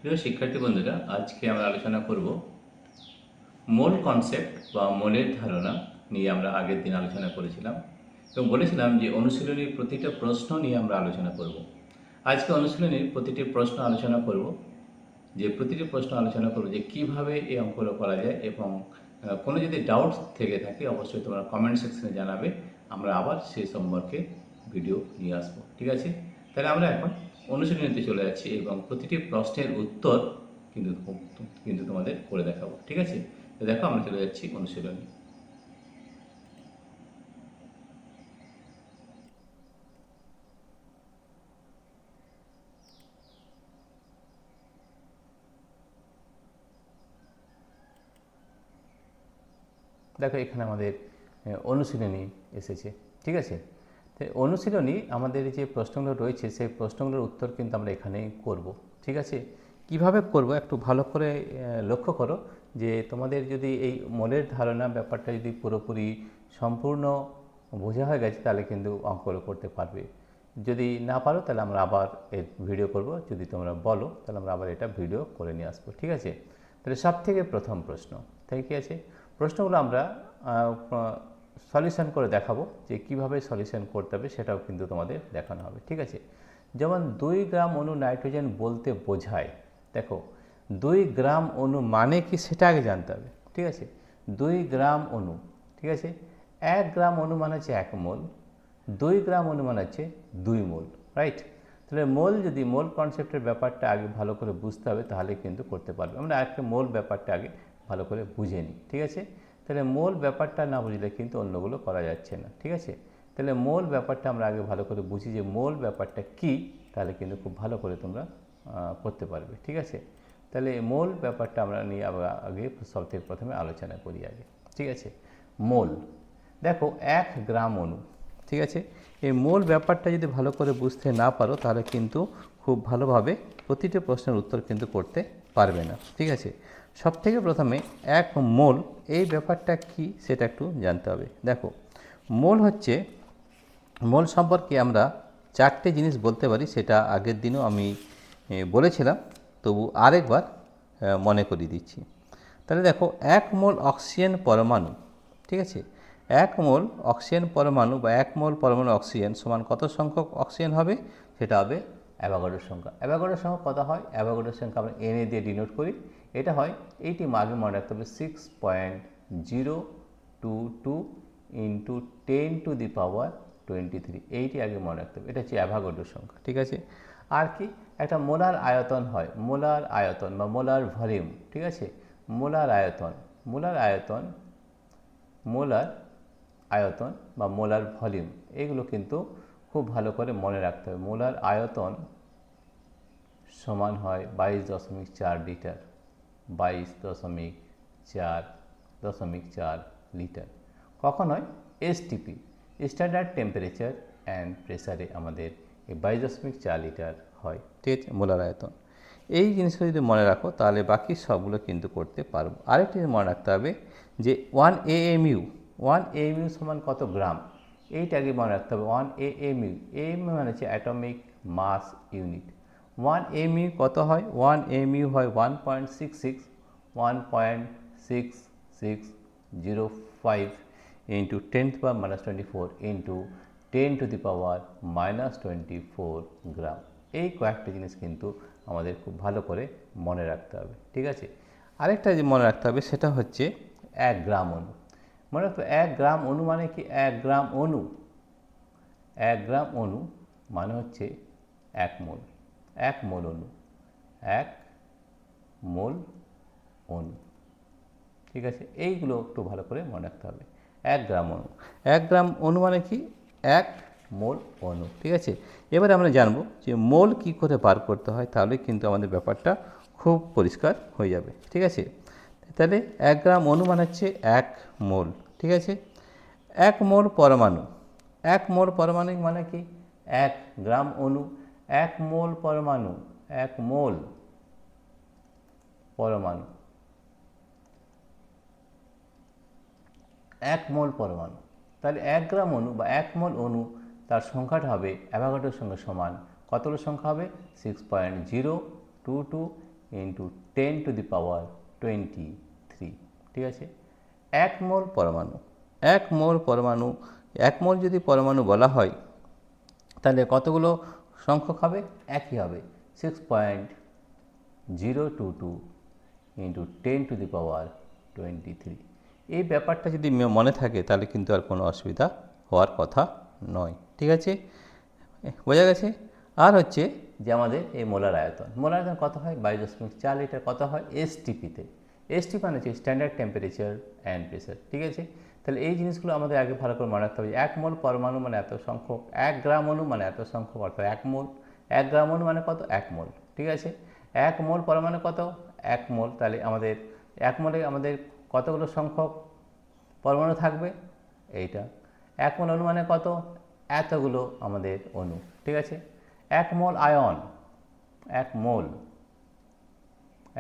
প্রিয় শিক্ষার্থী বন্ধুরা, আজকে আমরা আলোচনা করব মোল কনসেপ্ট বা মোলের ধারণা নিয়ে। আমরা আগের দিন আলোচনা করেছিলাম এবং বলেছিলাম যে অনুশীলনীর প্রতিটা প্রশ্ন নিয়ে আমরা আলোচনা করব। আজকে অনুশীলনীর প্রতিটি প্রশ্ন আলোচনা করব, যে প্রতিটি প্রশ্ন আলোচনা করব যে কীভাবে এই অঙ্কগুলো করা যায়, এবং কোনো যদি ডাউট থেকে থাকে অবশ্যই তোমরা কমেন্ট সেকশনে জানাবে। আমরা আবার সেই সম্পর্কে ভিডিও নিয়ে আসবো। ঠিক আছে, তাহলে আমরা এখন অনুশীলনীতে চলে যাচ্ছি এবং প্রতিটি প্রশ্নের উত্তর কিন্তু কিন্তু তোমাদের করে দেখাবো। ঠিক আছে, তো দেখো আমরা চলে যাচ্ছি অনুশীলনী। দেখো এখানে আমাদের অনুশীলনী এসেছে। ঠিক আছে, তো অনুশীলনী আমাদের যে প্রশ্নগুলো রয়েছে সেই প্রশ্নগুলোর উত্তর কিন্তু আমরা এখানেই করব। ঠিক আছে, কিভাবে করব একটু ভালো করে লক্ষ্য করো যে তোমাদের যদি এই মনের ধারণা ব্যাপারটা যদি পুরোপুরি সম্পূর্ণ বোঝা হয়ে গেছে তাহলে কিন্তু অঙ্কগুলো করতে পারবে। যদি না পারো তাহলে আমরা আবার এর ভিডিও করব, যদি তোমরা বলো তাহলে আমরা আবার এটা ভিডিও করে নিয়ে আসবো। ঠিক আছে, তাহলে সব থেকে প্রথম প্রশ্ন, তাই কি আছে, প্রশ্নগুলো আমরা সলিউশন করে দেখাবো যে কিভাবে সলিউশন করতে হবে, সেটাও কিন্তু তোমাদের দেখানো হবে। ঠিক আছে, যেমন 2 গ্রাম অণু নাইট্রোজেন বলতে বোঝায়। দেখো 2 গ্রাম অণু মানে কি সেটা আগে জানতে হবে। ঠিক আছে, 2 গ্রাম অণু, ঠিক আছে, 1 গ্রাম অণু মানে হচ্ছে 1 মোল, 2 গ্রাম অণু মানে হচ্ছে 2 মোল, রাইট। তাহলে মোল, যদি মোল কনসেপ্টের ব্যাপারটা আগে ভালো করে বুঝতে হবে তাহলে কিন্তু করতে পারবে। আমরা একটা মোল ব্যাপারটা আগে ভালো করে বুঝে নিই। ঠিক আছে, তাহলে মোল ব্যাপারটা না বুঝলে কিন্তু অন্যগুলো করা যাচ্ছে না। ঠিক আছে, তাহলে মোল ব্যাপারটা আমরা আগে ভালো করে বুঝি যে মোল ব্যাপারটা কি, তাহলে কিন্তু খুব ভালো করে তোমরা করতে পারবে। ঠিক আছে, তাহলে মোল ব্যাপারটা আমরা নিয়ে আগে সবথেকে প্রথমে আলোচনা করি আগে। ঠিক আছে, মোল, দেখো 1 গ্রাম অণু। ঠিক আছে, এই মোল ব্যাপারটা যদি ভালো করে বুঝতে না পারো তাহলে কিন্তু খুব ভালোভাবে প্রতিটি প্রশ্নের উত্তর কিন্তু করতে পারবে না। ঠিক আছে, সব থেকে প্রথমে 1 মোল এই ব্যাপারটা কি সেটা একটু জানতে হবে। দেখো মোল হচ্ছে, মোল সম্পর্কে আমরা 4টে জিনিস বলতে পারি, সেটা আগের দিনও আমি বলেছিলাম, তবু আরেকবার মনে করিয়ে দিচ্ছি। তাহলে দেখো 1 মোল অক্সিজেন পরমাণু, ঠিক আছে, 1 মোল অক্সিজেন পরমাণু বা 1 মোল পরমাণু অক্সিজেন সমান কত সংখ্যক অক্সিজেন হবে, সেটা হবে অ্যাভোগাড্রোর সংখ্যা। অ্যাভোগাড্রোর সংখ্যা কত হয়, অ্যাভোগাড্রোর সংখ্যা আমরা এন দিয়ে ডিনোট করি। এটা হয়, এইটি আগে মনে রাখতে হবে 6.022 ইন্টু 10⁻23, এইটি আগে মনে রাখতে হবে। এটা হচ্ছে অ্যাভোগাড্রোর সংখ্যা। ঠিক আছে, আর কি একটা মোলার আয়তন হয়, মোলার আয়তন বা মোলার ভলিউম। ঠিক আছে, মোলার আয়তন, মোলার আয়তন, মোলার আয়তন বা মোলার ভলিউম, এগুলো কিন্তু খুব ভালো করে মনে রাখতে হবে। মোলার আয়তন সমান হয় 22.4 লিটার, 22.4 লিটার। কখন হয়, এসটিপি, স্ট্যান্ডার্ড টেম্পারেচার অ্যান্ড প্রেসারে আমাদের এই 22.4 লিটার হয়। ঠিক আছে, মোলার আয়তন। এই জিনিসগুলো যদি মনে রাখো তাহলে বাকি সবগুলো কিন্তু করতে পারবো। আরেকটি মনে রাখতে হবে যে 1 AMU, 1 AMU সমান কত গ্রাম, এইটা আগে মনে রাখতে হবে। 1 AMU, AMU মানে হচ্ছে অ্যাটমিক মাস ইউনিট। 1 AMU কত হয়, 1 AMU হয় 1.6605 ইন্টু 10⁻⁻24 ইন্টু 10⁻⁻24 গ্রাম। এই কয়েকটা জিনিস কিন্তু আমাদের খুব ভালো করে মনে রাখতে হবে। ঠিক আছে, আরেকটা যে মনে রাখতে হবে সেটা হচ্ছে 1 গ্রাম অণু। মনে রাখতে হবে 1 গ্রাম অণু মানে কি, 1 গ্রাম অণু, 1 গ্রাম অণু মানে হচ্ছে 1 মোল, 1 মোল অণু, 1 মোল অণু। ঠিক আছে, এইগুলো একটু ভালো করে মনে রাখতে হবে। 1 গ্রাম অণু, 1 গ্রাম অণু মানে কি, 1 মোল অণু। ঠিক আছে, এবারে আমরা জানবো যে মোল কি করে বার করতে হয়, তাহলে কিন্তু আমাদের ব্যাপারটা খুব পরিষ্কার হয়ে যাবে। ঠিক আছে, তাহলে 1 গ্রাম অণু মানে হচ্ছে 1 মোল। ঠিক আছে, 1 মোল পরমাণু, 1 মোল পরমাণু মানে কি, 1 গ্রাম অণু, 1 মোল পরমাণু, 1 মোল পরমাণু, 1 মোল পরমাণু। তাহলে 1 গ্রাম অণু বা 1 মোল অণু, তার সংখ্যাটা হবে অ্যাভোগাড্রোর সঙ্গে সমান কতগুলো সংখ্যা হবে, 6.022 ইন্টু 10⁻23। ঠিক আছে, 1 মোল পরমাণু, 1 মোল পরমাণু, 1 মোল যদি পরমাণু বলা হয় তাহলে কতগুলো সংখ্যক হবে? একই হবে, 6.022 ইন্টু 10⁻23। এই ব্যাপারটা যদি মনে থাকে তাহলে কিন্তু আর কোনো অসুবিধা হওয়ার কথা নয়। ঠিক আছে, বোঝা গেছে? আর হচ্ছে যে আমাদের এই মোলার আয়তন, মোলার আয়তন কত হয়? 22.4 লিটার। কত হয়? এসটিপিতে। এসটি মানে হচ্ছে স্ট্যান্ডার্ড টেম্পারেচার অ্যান্ড প্রেসার। ঠিক আছে, তাহলে এই জিনিসগুলো আমাদের আগে ভালো করে মনে রাখতে হবে। 1 মোল পরমাণু মানে এত সংখ্যক, 1 গ্রাম অণু মানে এত সংখ্যক, অর্থাৎ 1 মোল। 1 গ্রাম অণু মানে কত? 1 মোল। ঠিক আছে, 1 মোল পরমাণু কত? 1 মোল। তাহলে আমাদের 1 মোলে আমাদের কতগুলো সংখ্যক পরমাণু থাকবে? এইটা। 1 মোল অণু মানে কত? এতগুলো আমাদের অণু। ঠিক আছে, 1 মোল আয়ন, 1 মোল,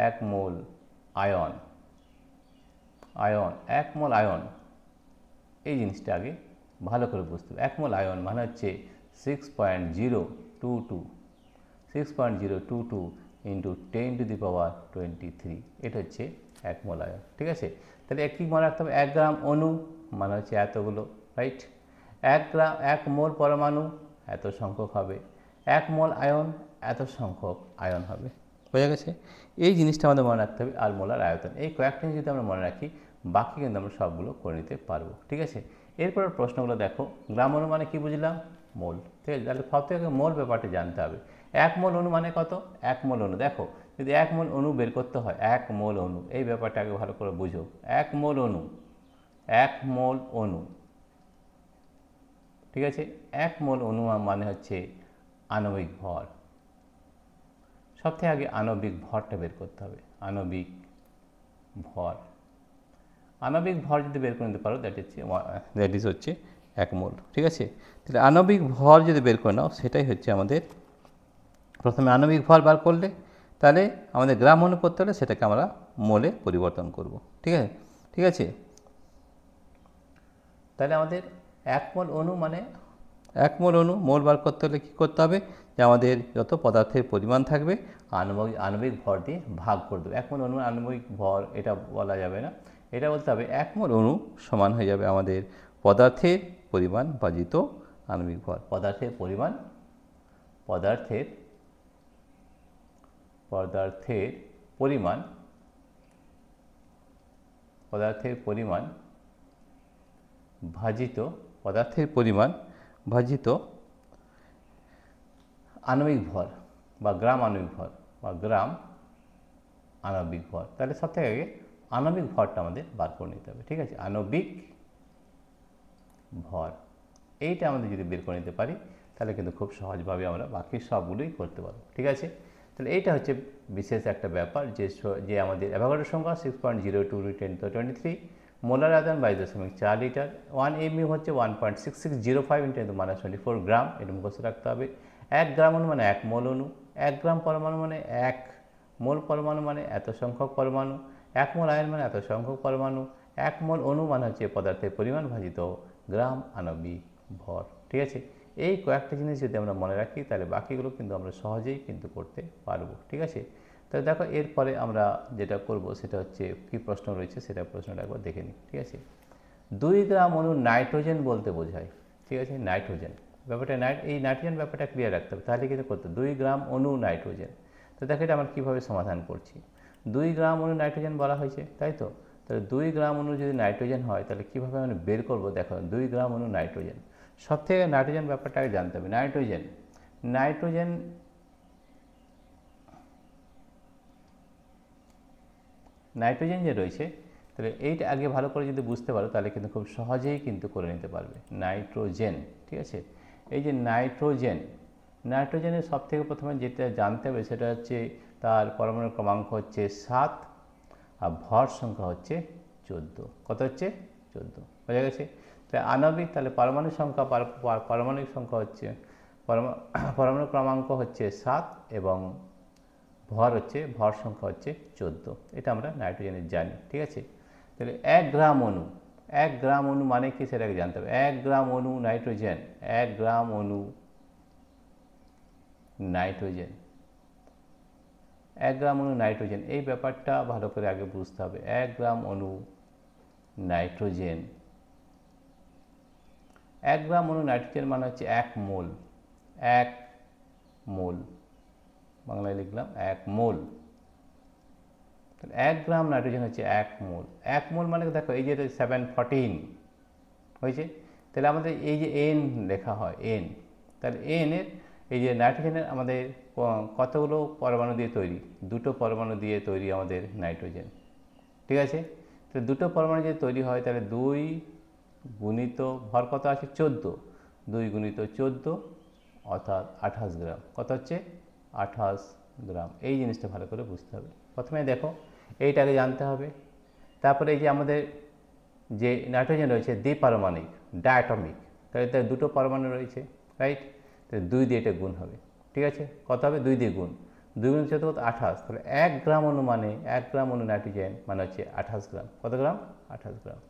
1 মোল আয়ন, আয়ন, 1 মোল আয়ন, এই জিনিসটা আগে ভালো করে বুঝতে হবে। 1 মোল আয়ন মানে হচ্ছে 6.022, 6.022 ইন্টু 10⁻23। এটা হচ্ছে 1 মোল আয়ন। ঠিক আছে, তাহলে কি মনে রাখতে হবে? 1 গ্রাম অণু মানে হচ্ছে এতগুলো, রাইট? 1 মোল পরমাণু এত সংখ্যক হবে, 1 মোল আয়ন এত সংখ্যক আয়ন হবে। বোঝা গেছে? এই জিনিসটা আমাদের মনে রাখতে হবে। আর মোলার আয়তন, এই কয়েকটা যদি আমরা মনে রাখি, বাকি কিন্তু আমরা সবগুলো করে নিতে পারবো। ঠিক আছে, এরপর প্রশ্নগুলো দেখো। গ্রাম অণু মানে কি বুঝলাম? মোল। ঠিক আছে, তাহলে সব থেকে মোল ব্যাপারটি জানতে হবে। 1 মোল অণু মানে কত? 1 মোল অণু, দেখো যদি 1 মোল অণু বের করতে হয়, 1 মোল অণু, এই ব্যাপারটা আগে ভালো করে বুঝো। 1 মোল অণু, 1 মোল অণু, ঠিক আছে, 1 মোল অণু মানে হচ্ছে আণবিক ভর। সব থেকে আগে আণবিক ভরটা বের করতে হবে। আণবিক ভর, আণবিক ভর যদি বের করে নিতে পারো, দ্যাট ইজ হচ্ছে 1 মোল। ঠিক আছে, তাহলে আণবিক ভর যদি বের করে নাও, সেটাই হচ্ছে আমাদের প্রথমে আণবিক ভর বার করলে, তাহলে আমাদের গ্রাম অণু করতে হলে সেটাকে আমরা মোলে পরিবর্তন করব। ঠিক আছে, ঠিক আছে, তাহলে আমাদের 1 মোল অণু মানে 1 মোল অণু, মোল বার করতে হলে কী করতে হবে? যে আমাদের যত পদার্থের পরিমাণ থাকবে আণবিক ভর দিয়ে ভাগ করে দেবো। 1 মোল অণু আণবিক ভর এটা বলা যাবে না, এটা বলতে হবে 1 মোল অণু সমান হয়ে যাবে আমাদের পদার্থের পরিমাণ ভাজিত আণবিক ভর। পদার্থের পরিমাণ, পদার্থের পরিমাণ, পদার্থের পরিমাণ ভাজিত, পদার্থের পরিমাণ ভাজিত আণবিক ভর বা গ্রাম আণবিক ভর বা গ্রাম আণবিক ভর। তাহলে সব থেকে আগে আণবিক ভরটা আমাদের বার করে নিতে হবে। ঠিক আছে, আণবিক ভর, এইটা আমাদের যদি বের করে নিতে পারি, তাহলে কিন্তু খুব সহজভাবে আমরা বাকি সবগুলোই করতে পারবো। ঠিক আছে, তাহলে এইটা হচ্ছে বিশেষ একটা ব্যাপার, যে আমাদের অ্যাভোগাড্রো সংখ্যা 6.02 × 10⁻23, মোলার আয়তন 22.4 লিটার, 1 mU হচ্ছে 1.6605 × 10⁻24 গ্রাম। এটা মুখস্থ রাখতে হবে। 1 গ্রাম অণু মানে 1 মোল অণু, 1 গ্রাম পরমাণু মানে 1 মোল পরমাণু মানে এত সংখ্যক পরমাণু, 1 মোল আয়ন মানে এত সংখ্যক পরমাণু, 1 মোল অণু মানে হচ্ছে পদার্থের পরিমাণ ভাজিত গ্রাম আণবিক ভর। ঠিক আছে, এই কয়েকটা জিনিস যদি আমরা মনে রাখি, তাহলে বাকিগুলো কিন্তু আমরা সহজেই কিন্তু করতে পারবো। ঠিক আছে, তাহলে দেখো এরপরে আমরা যেটা করব সেটা হচ্ছে কী প্রশ্ন রয়েছে, সেটা প্রশ্নটা একবার দেখে নিই। ঠিক আছে, 2 গ্রাম অণু নাইট্রোজেন বলতে বোঝায়। ঠিক আছে, নাইট্রোজেন ব্যাপারটা, এই নাইট্রোজেন ব্যাপারটা ক্লিয়ার রাখতে হবে, তাহলে কিন্তু করতে 2 গ্রাম অণু নাইট্রোজেন। তো দেখো এটা আমরা কীভাবে সমাধান করছি। 2 গ্রাম অণু নাইট্রোজেন বলা হয়েছে, তাই তো? তাহলে 2 গ্রাম অণু যদি নাইট্রোজেন হয়, তাহলে কীভাবে আমরা বের করবো? দেখো 2 গ্রাম অণু নাইট্রোজেন, সব থেকে নাইট্রোজেন ব্যাপারটা আগে জানতে হবে। নাইট্রোজেন, নাইট্রোজেন নাইট্রোজেন যে রয়েছে, তাহলে এইটা আগে ভালো করে যদি বুঝতে পারো, তাহলে কিন্তু খুব সহজেই কিন্তু করে নিতে পারবে। নাইট্রোজেন, ঠিক আছে, এই যে নাইট্রোজেন, নাইট্রোজেনের সব থেকে প্রথমে যেটা জানতে হবে সেটা হচ্ছে তার পরমাণু ক্রমাঙ্ক হচ্ছে 7 আর ভর সংখ্যা হচ্ছে 14। কত হচ্ছে? 14। বোঝা গেছে? তাহলে আণবিক, তাহলে পারমাণবিক সংখ্যা, পারমাণবিক সংখ্যা হচ্ছে পরমাণু ক্রমাঙ্ক হচ্ছে 7 এবং ভর সংখ্যা হচ্ছে 14। এটা আমরা নাইট্রোজেনের জানি। ঠিক আছে, তাহলে 1 গ্রাম অণু, 1 গ্রাম অণু মানে কি সেটাকে জানতে হবে। 1 গ্রাম অণু নাইট্রোজেন, 1 গ্রাম অণু নাইট্রোজেন 1 গ্রাম অণু নাইট্রোজেন, এই ব্যাপারটা ভালো করে আগে বুঝতে হবে। 1 গ্রাম অণু নাইট্রোজেন, 1 গ্রাম অণু নাইট্রোজেন মানে হচ্ছে 1 মোল, 1 মোল, বাংলায় লিখলাম 1 মোল। 1 গ্রাম নাইট্রোজেন হচ্ছে 1 মোল। 1 মোল মানে দেখো এই যে 714 হয়েছে, তাহলে আমাদের এই যে এন লেখা হয় এন, তাহলে এন এর এই যে নাইট্রোজেনের আমাদের কতগুলো পরমাণু দিয়ে তৈরি? দুটো পরমাণু দিয়ে তৈরি আমাদের নাইট্রোজেন, ঠিক আছে। তো দুটো পরমাণু যদি তৈরি হয় তাহলে 2 গুণিত ভর কত আছে? 14, 2 গুণিত 14 অর্থাৎ 28 গ্রাম। কত হচ্ছে? 28 গ্রাম। এই জিনিসটা ভালো করে বুঝতে হবে। প্রথমে দেখো এইটাকে জানতে হবে, তারপরে এই যে আমাদের যে নাইট্রোজেন রয়েছে দ্বিপারমাণবিক, ডায়াটমিক, তাহলে তার দুটো পরমাণু রয়েছে, রাইট। তাহলে 2 দিয়ে এটা গুণ হবে, ঠিক আছে। কত হবে? 2 দিয়ে গুণ, 2 গুণ 14 কত? 28। তাহলে 1 গ্রাম অণু মানে 1 গ্রাম অণু নাইট্রোজেন মানে হচ্ছে 28 গ্রাম। কত গ্রাম? 28 গ্রাম।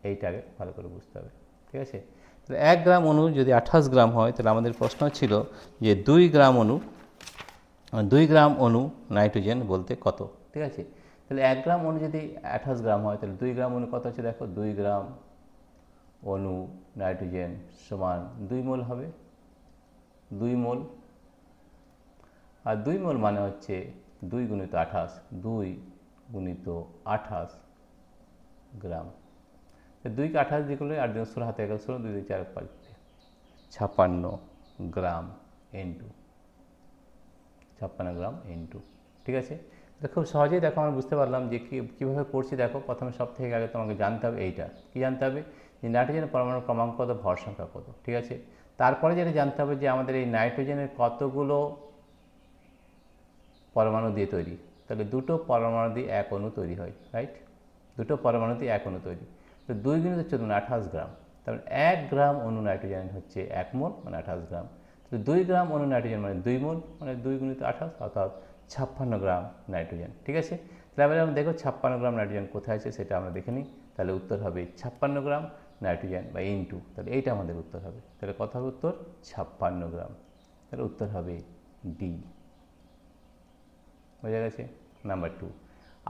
এইটাকে ভালো করে বুঝতে হবে, ঠিক আছে। তাহলে 1 গ্রাম অণু যদি 28 গ্রাম হয় তাহলে আমাদের প্রশ্ন ছিল যে 2 গ্রাম অণু নাইট্রোজেন বলতে কত, ঠিক আছে। তাহলে 1 গ্রাম অণু যদি 28 গ্রাম হয় তাহলে 2 গ্রাম অণু কত হচ্ছে? দেখো 2 গ্রাম অণু নাইট্রোজেন সমান 2 মোল হবে, 2 মোল। আর 2 মোল মানে হচ্ছে 2 গুণিত 28, 2 গুণিত 28 গ্রাম। 2 কে 28 দিয়ে করলে 8 16 হাতে 11 16, 2 2 4 5 56 গ্রাম ইন্টু 56 গ্রাম ইন্টু, ঠিক আছে। তো খুব সহজেই দেখো আমরা বুঝতে পারলাম যে কীভাবে করছি। দেখো প্রথমে সব থেকে আগে তোমাকে জানতে হবে এইটা, কী জানতে হবে? যে নাইট্রোজেনের পরমাণু ক্রমাঙ্ক কত, ভর সংখ্যা কত, ঠিক আছে। তারপরে যেটা জানতে হবে যে আমাদের এই নাইট্রোজেনের কতগুলো পরমাণু দিয়ে তৈরি। তাহলে দুটো পরমাণু দিয়ে 1 অণু তৈরি হয়, রাইট। দুটো পরমাণু দিয়ে 1 অণু তৈরি। তো 2 গুণিত 14 মানে 28 গ্রাম। তারপরে 1 গ্রাম অণু নাইট্রোজেন হচ্ছে 1 মোল মানে 28 গ্রাম। তো 2 গ্রাম অণু নাইট্রোজেন মানে 2 মোল মানে 2 গুণিত 28 অর্থাৎ 56 গ্রাম নাইট্রোজেন, ঠিক আছে। তাহলে আমরা দেখো 56 গ্রাম নাইট্রোজেন কোথায় আছে সেটা আমরা দেখে নিই। তাহলে উত্তর হবে 56 গ্রাম নাইট্রোজেন বা ইনটু, তাহলে এইটা আমাদের উত্তর হবে। তাহলে কত হবে উত্তর? 56 গ্রাম। তাহলে উত্তর হবে ডি। বোঝা গেছে? নাম্বার 2,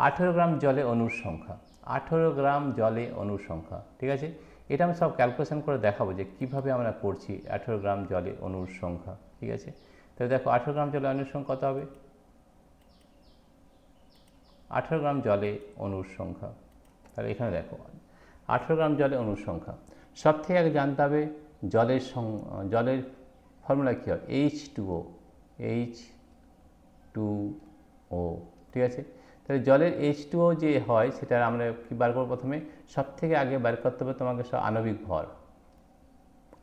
18 গ্রাম জলে অণুর সংখ্যা। 18 গ্রাম জলে অণুর সংখ্যা, ঠিক আছে। এটা আমি সব ক্যালকুলেশন করে দেখাবো যে কীভাবে আমরা করছি 18 গ্রাম জলে অণুর সংখ্যা, ঠিক আছে। তাহলে দেখো 18 গ্রাম জলে অণুর সংখ্যা কত হবে? 18 গ্রাম জলে অণুর সংখ্যা, তাহলে এখানে দেখো 18 গ্রাম জলে অণুর সংখ্যা। সব থেকে আগে জানতে হবে জলের ফর্মুলা কী হয়? H2O, H2O, ঠিক আছে। তাহলে জলের H2O যে হয় সেটা আমরা কী বার করবো? প্রথমে সব থেকে আগে বার করতে হবে তোমাকে আণবিক ভর,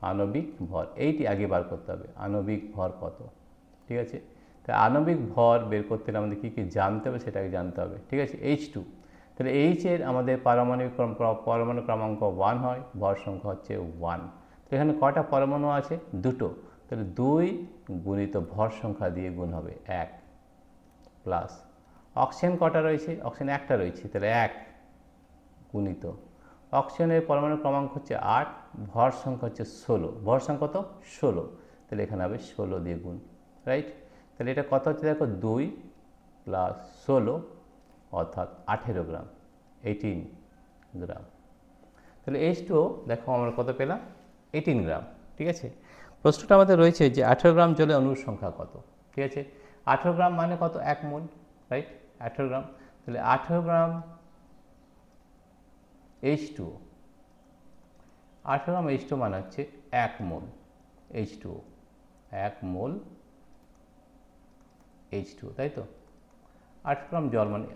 আণবিক ভর এইটি আগে বার করতে হবে। আণবিক ভর কত, ঠিক আছে। তাই আণবিক ভর বের করতে হলে আমাদের কী কী জানতে হবে সেটাকে জানতে হবে, ঠিক আছে। H2, তাহলে H এর আমাদের পরমাণু ক্রমাঙ্ক 1 হয়, ভর সংখ্যা হচ্ছে 1। তো এখানে কটা পরমাণু আছে? দুটো, তাহলে 2 গুণিত ভর সংখ্যা দিয়ে গুণ হবে 1 প্লাস অক্সিজেন কটা রয়েছে? অক্সিজেন একটা রয়েছে, তাহলে 1 গুণিত অক্সিজেনের পরমাণু ক্রমাঙ্ক হচ্ছে 8, ভর সংখ্যা হচ্ছে 16, ভর সংখ্যা কত? 16, তাহলে এখানে হবে 16 দিয়ে গুণ, রাইট। তাহলে এটা কত হচ্ছে? দেখো 2 প্লাস 16 অর্থাৎ 18 গ্রাম, 18 গ্রাম। তাহলে H2O দেখো আমরা কত পেলাম? 18 গ্রাম, ঠিক আছে। প্রশ্নটা আমাদের রয়েছে যে 18 গ্রাম জলে অণুর সংখ্যা কত, ঠিক আছে। 18 গ্রাম মানে কত? 1 মোল, রাইট। 18 গ্রাম, তাহলে 18 গ্রাম H2O, 18 গ্রাম H2O মানে হচ্ছে 1 মোল H2O, 1 মোল H2O, তাই তো। 18 গ্রাম জল মানে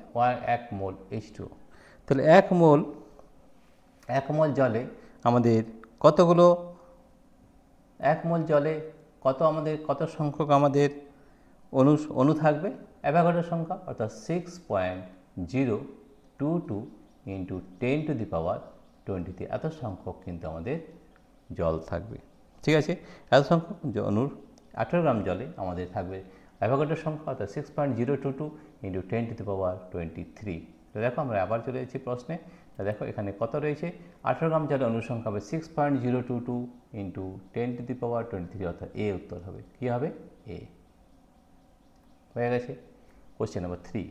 1 মোল H2O। তাহলে 1 মোল জলে আমাদের কতগুলো, 1 মোল জলে কত সংখ্যক আমাদের অণু থাকবে? অ্যাভোগাড্রো সংখ্যা, অর্থাৎ 6.022 ইন্টু 10⁻23 এত সংখ্যক কিন্তু আমাদের জল থাকবে, ঠিক আছে। এত সংখ্যক অণুর 18 গ্রাম জলে আমাদের থাকবে অ্যাভোগাড্রো সংখ্যা, অর্থাৎ 6.022 ইন্টু 10⁻23। তো দেখো আমরা আবার চলে যাচ্ছি প্রশ্নে। তো দেখো এখানে কত রয়েছে? 18 গ্রাম জলে অণুর সংখ্যা হবে 6.022 ইন্টু 10⁻23, অর্থাৎ এ উত্তর হবে। কী হবে? এ। হয়ে গেছে। Question number 3।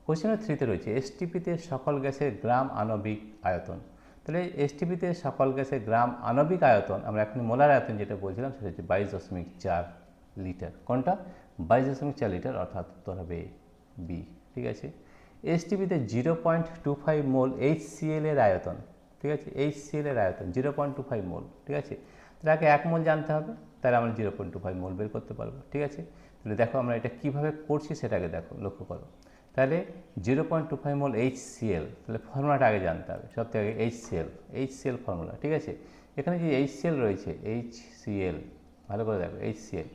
কোশ্চেন নাম্বার 3তে রয়েছে এসটিপিতে সকল গ্যাসের গ্রাম আণবিক আয়তন। তাহলে এসটিপিতে সকল গ্যাসের গ্রাম আণবিক আয়তন, আমরা এখন মোলার আয়তন যেটা বলছিলাম সেটা হচ্ছে 22.4 লিটার। কোনটা? 22.4 লিটার, অর্থাৎ উত্তর হবে বি। ঠিক আছে। এসটিপিতে 0.25 মোল HCl এর আয়তন। ঠিক আছে, HCl এর আয়তন 0.25 মোল। ঠিক আছে, তাহলে আগে 1 মোল জানতে হবে, তাহলে আমরা 0.25 মোল বের করতে পারবো। ঠিক আছে, তাহলে দেখো আমরা এটা কিভাবে করছি সেটাকে দেখো, লক্ষ্য করো। তাহলে 0.25 মোল HCl, তাহলে ফর্মুলাটা আগে জানতে হবে। সব থেকে আগে HCl ফর্মুলা। ঠিক আছে, এখানে যে HCl রয়েছে, HCl ভালো করে দেখো, HCl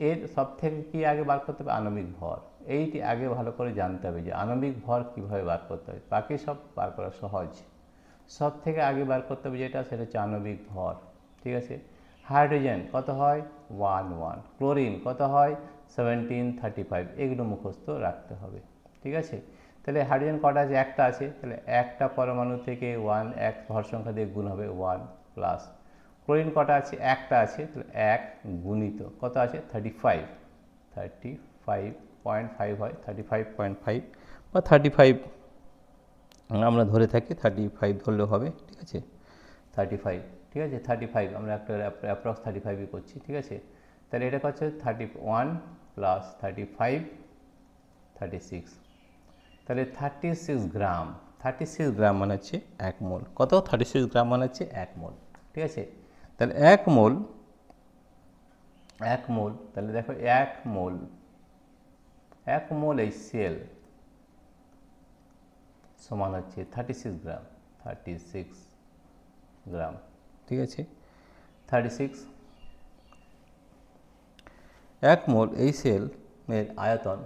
এর সব থেকে কি আগে বার করতে হবে? আণবিক ভর। এইটি আগে ভালো করে জানতে হবে যে আণবিক ভর কিভাবে বার করতে হবে। বাকি সব বার করা সহজ, সব থেকে আগে বার করতে হবে যেটা, সেটা হচ্ছে আণবিক ভর। ঠিক আছে, হাইড্রোজেন কত হয়? 1 ক্লোরিন কত হয়? 1735। এগুলো মুখস্থ রাখতে হবে। ঠিক আছে, তাহলে হাইড্রোজেন কটা আছে? একটা আছে, তাহলে একটা পরমাণু থেকে 1 এক ভর সংখ্যা দিয়ে গুণ হবে 1 প্লাস। ক্লোরিন কটা আছে? একটা আছে, তাহলে 1 গুণিত কত আছে? 35.5 হয়, 35.5 বা 35 আমরা ধরে থাকি, 35 ধরলেও হবে। ঠিক আছে, 35। ঠিক আছে, 35 আমরা একটা অ্যাপ্রক্স 35ই করছি। ঠিক আছে, তাহলে এটা হচ্ছে 31 প্লাস 35 36, তাহলে 36 গ্রাম। 36 গ্রাম মানে হচ্ছে 1 মোল। কত? 36 গ্রাম মানে হচ্ছে 1 মোল। ঠিক আছে, তাহলে 1 মোল, তাহলে দেখো 1 মোল HCl সমান হচ্ছে 36 গ্রাম। 36 গ্রাম। ঠিক আছে, 36 1 মোল HCl এর আয়তন,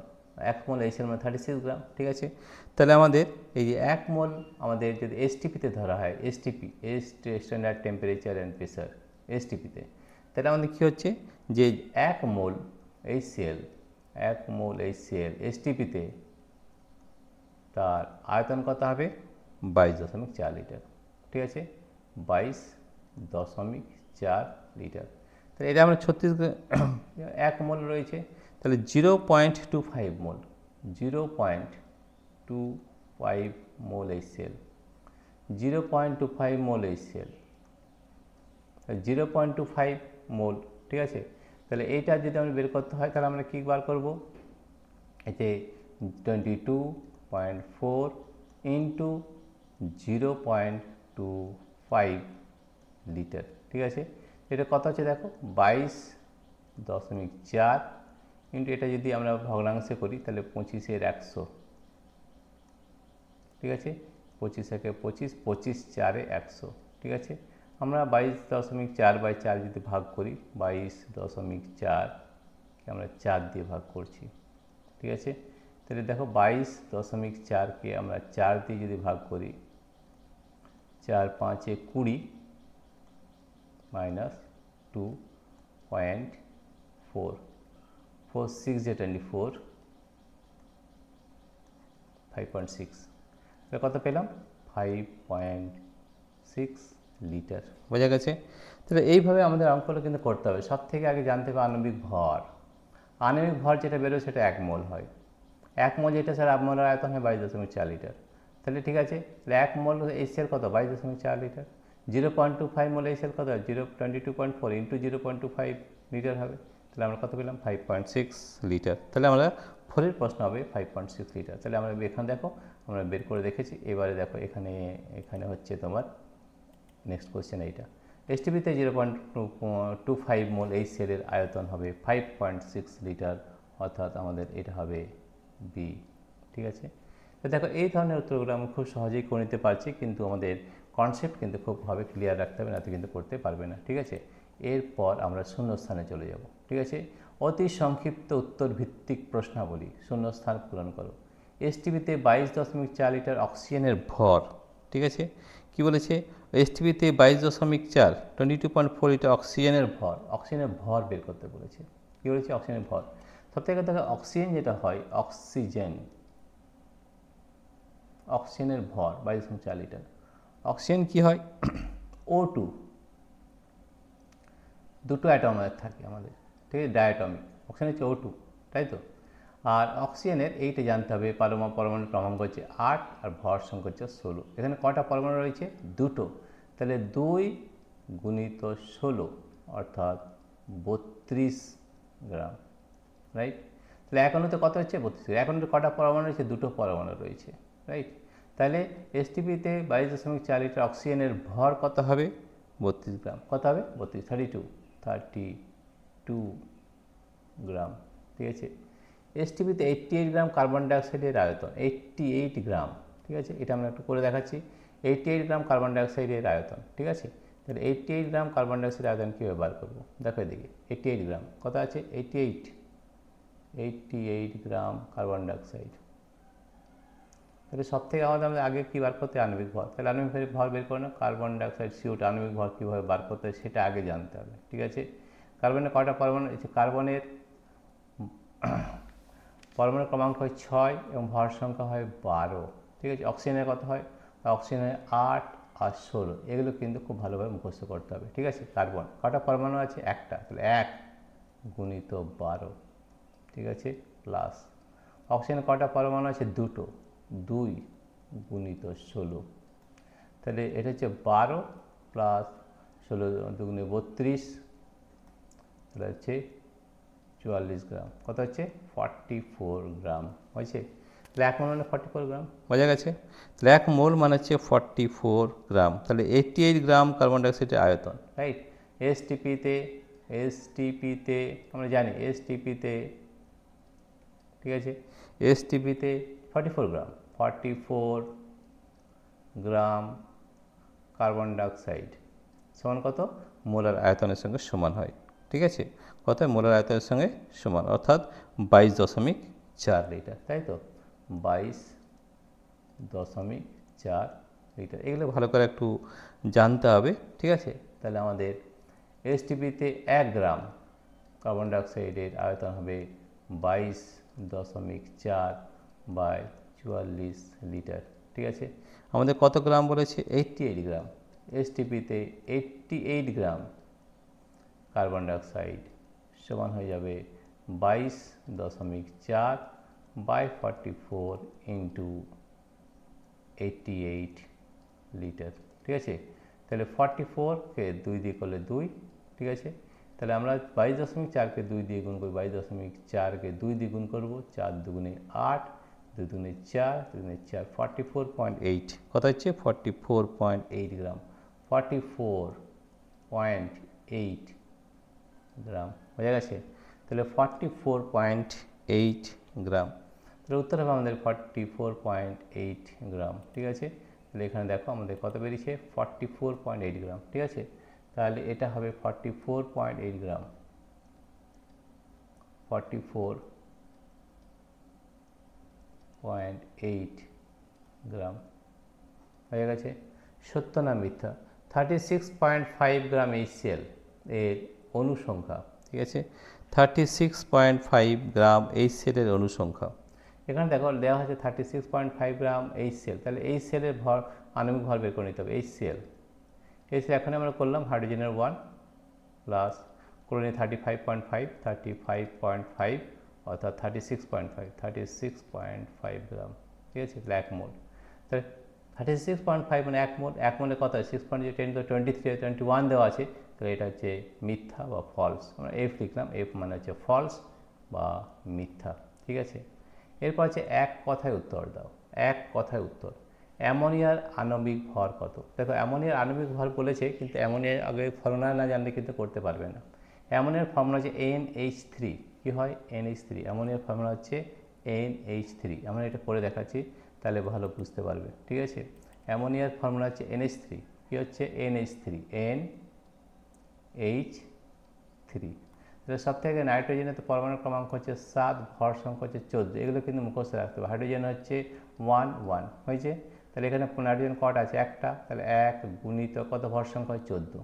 1 মোল HCl মানে 36 গ্রাম। ঠিক আছে, তাহলে আমাদের এই যে 1 মোল আমাদের যদি এসটিপিতে ধরা হয়, STP standard temperature and pressure, এসটিপিতে, তাহলে আমাদের কী হচ্ছে যে 1 মোল HCl এসটিপিতে তার আয়তন কত হবে? 22.4 লিটার। ঠিক আছে, 22.4 লিটার। তাহলে এটা আমরা 36 1 মোল রয়েছে, তাহলে 0.25 মোল, 0.25 মোল HCl, 0.25 মোল HCl, 0.25 মোল। ঠিক আছে, তাহলে এইটা যদি আমরা বের করতে হয়, তাহলে আমরা কী বার করবো? এতে 22.4 ইন্টু 0.25 লিটার। ঠিক আছে, এটা কত হচ্ছে দেখো? 22.4 ইন্টু এটা যদি আমরা ভগ্নাংশে করি, তাহলে 25 এর 100। ঠিক আছে, 25 একে 25, 25 4 এ 100। ঠিক আছে, আমরা 22.4/4 যদি ভাগ করি, 22.4 আমরা 4 দিয়ে ভাগ করছি। ঠিক আছে, তাহলে দেখো 22.4কে আমরা 4 দিয়ে যদি ভাগ করি, 4 5 এ 20 মাইনাস 2.4, 4 6 যে 24, 5.6। তাহলে কত পেলাম? 5.6 লিটার। বোঝা গেছে? তাহলে এইভাবে আমাদের অঙ্কটা কিন্তু করতে হবে। সব থেকে আগে জানতে হবে আণবিক ভর। আণবিক ভর যেটা বেরোয় সেটা 1 মোল হয়। 1 মোল যেটা স্যার আপনার আয়তন হয় 22.4 লিটার। তাহলে ঠিক আছে, তাহলে 1 মোল HCl কত? 22.4 লিটার। 0.25 মোল HCl কত? 22.4 ইন্টু 0.25 লিটার হবে। তাহলে আমরা কত পেলাম? 5.6 লিটার। তাহলে আমরা 4 এর প্রশ্ন হবে 5.6 লিটার। তাহলে আমরা এখানে দেখো, আমরা বের করে দেখেছি। এবারে দেখো এখানে হচ্ছে তোমার নেক্সট কোয়েশ্চেন এইটা। এসটিপিতে 0.25 মোল HCl এর আয়তন হবে 5.6 লিটার, অর্থাৎ আমাদের এটা হবে বি। ঠিক আছে, তো দেখো এই ধরনের উত্তরগুলো আমি খুব সহজেই করে নিতে পারছি, কিন্তু আমাদের কনসেপ্ট কিন্তু খুবভাবে ক্লিয়ার রাখতে হবে, না তো কিন্তু করতে পারবে না। ঠিক আছে, এরপর আমরা শূন্যস্থানে চলে যাব। ঠিক আছে, অতি সংক্ষিপ্ত উত্তর ভিত্তিক প্রশ্নাবলী, শূন্যস্থান পূরণ করো। এসটিপিতে 22.4 লিটার অক্সিজেনের ভর। ঠিক আছে, কি বলেছে? এসটিপিতে 22.4 22.4 লিটার অক্সিজেনের ভর, অক্সিজেনের ভর বের করতে বলেছে। কী বলেছে? অক্সিজেনের ভর। সবথেকে দেখো অক্সিজেন যেটা হয়, অক্সিজেনের ভর 22.4 লিটার। অক্সিজেন কি হয়? O2, দুটো অ্যাটম থাকে আমাদের। ঠিক আছে, ডায়াটমিক। অক্সিজেন হচ্ছে O2, তাই তো? আর অক্সিজেনের এইটা জানতে হবে, পরমাণু ক্রমাঙ্ক হচ্ছে 8 আর ভর সংখ্যা হচ্ছে 16। এখানে কটা পরমাণু রয়েছে? দুটো, তাহলে 2 গুণিত 16 অর্থাৎ 32 গ্রাম, রাইট। তাহলে এক অণুতে কত হচ্ছে? 32। এক অণুতে কটা পরমাণু রয়েছে? দুটো পরমাণু রয়েছে, রাইট। তাহলে এসটিপিতে 22.4 লিটার অক্সিজেনের ভর কত হবে? 32 গ্রাম। কত হবে? 32 গ্রাম, ঠিক আছে। এসটিপিতে 88 গ্রাম কার্বন ডাইঅক্সাইডের আয়তন, 88 গ্রাম, ঠিক আছে। এটা আমরা একটু করে দেখাচ্ছি। 88 গ্রাম কার্বন ডাইঅক্সাইডের আয়তন, ঠিক আছে। তাহলে 88 গ্রাম কার্বন ডাইঅক্সাইডের আয়তন কীভাবে বার করবো? দেখো এদিকে 88 গ্রাম কত আছে? 88 গ্রাম কার্বন ডাইঅক্সাইড। তাহলে সব থেকে আমাদের আগে কী বার করতে? আণবিক ভর। তাহলে আণবিক ভর বের করে না, কার্বন ডাইঅক্সাইড CO2 আণবিক ভর কীভাবে বার করতে হয় সেটা আগে জানতে হবে, ঠিক আছে। কার্বনের কয়টা পরমাণু? কার্বনের পরমাণু ক্রমাঙ্ক হয় 6 এবং ভর সংখ্যা হয় 12, ঠিক আছে। অক্সিজেনের কত হয়? অক্সিজেনের 8 আর 16, এগুলো কিন্তু খুব ভালোভাবে মুখস্থ করতে হবে, ঠিক আছে। কার্বন কটা পরমাণু আছে? একটা, তাহলে 1 গুণিত 12, ঠিক আছে, প্লাস অক্সিজেনের কটা পরমাণু আছে? দুটো, 2 গুণিত 16, তাহলে এটা হচ্ছে 12 প্লাস 16 দুগুণে 32, তাহলে হচ্ছে 44 গ্রাম। কত হচ্ছে? 44 গ্রাম হয়েছে। তাহলে এক মোল মানে 44 গ্রাম, বোঝা গেছে। তাহলে এক মোল মানে হচ্ছে 44 গ্রাম। তাহলে 88 গ্রাম কার্বন ডাইঅক্সাইডের আয়তন, রাইট। এসটিপিতে আমরা জানি এসটিপিতে, ঠিক আছে, এসটিপিতে 44 গ্রাম, 44 গ্রাম কার্বন ডাইঅক্সাইড সমান কত? মোলার আয়তনের সঙ্গে সমান হয়, ঠিক আছে। কত? মোলার আয়তনের সঙ্গে সমান, অর্থাৎ 22.4 লিটার, তাই তো, 22.4 লিটার। এগুলো ভালো করে একটু জানতে হবে, ঠিক আছে। তাহলে আমাদের এসটিপিতে 1 গ্রাম কার্বন ডাইঅক্সাইডের আয়তন হবে 22.4 বাই 44 লিটার, ঠিক আছে। আমাদের কত গ্রাম বলেছে? 88 গ্রাম। এসটিপিতে 88 গ্রাম কার্বন ডাইঅক্সাইড সমান হয়ে যাবে 22.4 বাই 44 ইন্টু 88 লিটার, ঠিক আছে। তাহলে 44কে 2 দিয়ে করলে 2, ঠিক আছে। তাহলে আমরা 22.4কে 2 দিয়ে গুণ করব, 22.4কে 2 দিয়ে গুণ করবো, 4 দুগুণে 8, 2 দুগুণে 4, 2 দুগুণে 4, 44.8। কত হচ্ছে? 44.8 গ্রাম, 44.8 গ্রাম, বোঝা গেছে। তাহলে 44.8 গ্রাম, তাহলে উত্তর হবে আমাদের 44.8 গ্রাম, ঠিক আছে। তাহলে এখানে দেখো আমাদের কত বেরিয়েছে? 44.8 গ্রাম, ঠিক আছে। তাহলে এটা হবে 44.8 গ্রাম, 44.8 গ্রাম হয়ে গেছে। সত্য না মিথ্যা? 36.5 গ্রাম HCl এর অনুসংখ্যা, ঠিক আছে। 36.5 গ্রাম HCl এর অনুসংখ্যা। এখানে দেখো দেওয়া হয়েছে 36.5 গ্রাম HCl, তাহলে HCl এর ভর, আণবিক ভর বের করে নিতে হবে। HCl এখন আমরা করলাম হাইড্রোজেনের 1 প্লাস ক্লোরিন 35.5 অর্থাৎ 36.5 গ্রাম, ঠিক আছে। তাহলে 1 মোল, তাহলে 36.5 মানে 1 মোল। 1 মোলে কত হয়? 6.10 21 দেওয়া আছে, তাহলে এটা হচ্ছে মিথ্যা বা ফলস। আমরা F লিখলাম, F মানে হচ্ছে ফলস বা মিথ্যা, ঠিক আছে। এরপর হচ্ছে এক কথায় উত্তর দাও, এক কথায় উত্তর। অ্যামোনিয়ার আণবিক ভর কত? দেখো অ্যামোনিয়ার আণবিক ভর বলেছে, কিন্তু অ্যামোনিয়ার আগে ফর্মুলা না জানলে কিন্তু করতে পারবে না। অ্যামোনিয়ার ফর্মুলা হচ্ছে NH3, কি হয়? NH3। অ্যামোনিয়ার ফর্মুলা হচ্ছে NH3, আমরা এটা করে দেখাচ্ছি, তাহলে ভালো বুঝতে পারবে, ঠিক আছে। অ্যামোনিয়ার ফর্মুলা হচ্ছে NH3, কি হচ্ছে? NH3, তাহলে সব থেকে নাইট্রোজেনের তো পরমাণু ক্রমাঙ্ক হচ্ছে 7, ভর সংখ্যা হচ্ছে 14, এগুলো কিন্তু মুখস্থ রাখতে হবে। হাইড্রোজেন হচ্ছে 1 1 হয়েছে, তাহলে এখানে নাইট্রোজেন কটা আছে? একটা, তাহলে 1 গুণিত কত? ভর সংখ্যা 14,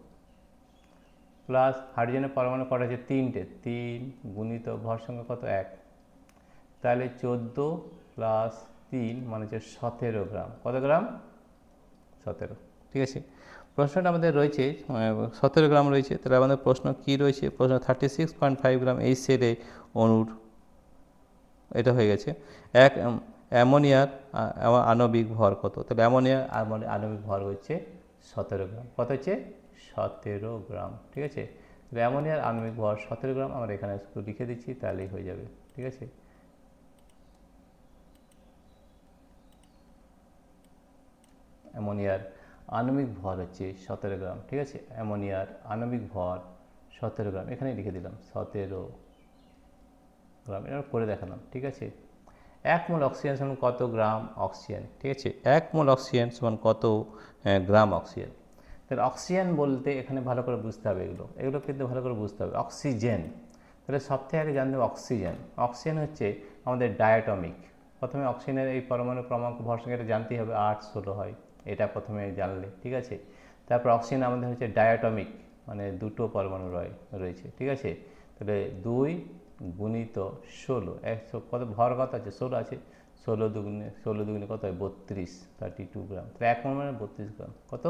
প্লাস হাইড্রোজেনের পরমাণু কটা আছে? 3টে, 3 গুণিত ভর সংখ্যা কত? 1, তাহলে 14 প্লাস 3 মানে হচ্ছে 17 গ্রাম। কত গ্রাম? 17, ঠিক আছে। প্রশ্নটা আমাদের রয়েছে 17 গ্রাম রয়েছে, তাহলে আমাদের প্রশ্ন কি রয়েছে? প্রশ্ন 36.5 গ্রাম HCl অণুর এটা হয়ে গেছে। এক অ্যামোনিয়ার আণবিক ভর কত? তাহলে অ্যামোনিয়ার আণবিক ভর হচ্ছে 17 গ্রাম। কত হচ্ছে? 17 গ্রাম। ঠিক আছে, তাহলে অ্যামোনিয়ার আণবিক ভর 17 গ্রাম। আমরা এখানে শুধু লিখে দিচ্ছি, তাহলেই হয়ে যাবে। ঠিক আছে, অ্যামোনিয়ার আণবিক ভর হচ্ছে 17 গ্রাম। ঠিক আছে, অ্যামোনিয়ার আণবিক ভর 17 গ্রাম, এখানেই লিখে দিলাম 17 গ্রাম। এটা করে দেখালাম। ঠিক আছে, 1 মোল অক্সিজেন সমান কত গ্রাম অক্সিজেন? ঠিক আছে, 1 মোল অক্সিজেন সমান কত গ্রাম অক্সিজেন? তাহলে অক্সিজেন বলতে এখানে ভালো করে বুঝতে হবে, এগুলো কিন্তু ভালো করে বুঝতে হবে। অক্সিজেন, তাহলে সবথেকে আগে জানতে হবে অক্সিজেন। অক্সিজেন হচ্ছে আমাদের ডায়াটমিক। প্রথমে অক্সিজেনের এই পরমাণু ক্রমাঙ্ক ভর সংখ্যা এটা জানতেই হবে, 8 16 হয়, এটা প্রথমে জানলে। ঠিক আছে, তারপর অক্সিজেন আমাদের হচ্ছে ডায়াটমিক, মানে দুটো পরমাণু রয়েছে। ঠিক আছে, তাহলে 2 গুণিত 16, 100 কত ভর কত আছে? 16 আছে। 16 দুগুণে কত হয়? 32, 32 গ্রাম। তাহলে 1 মোল মানে 32 গ্রাম। কত?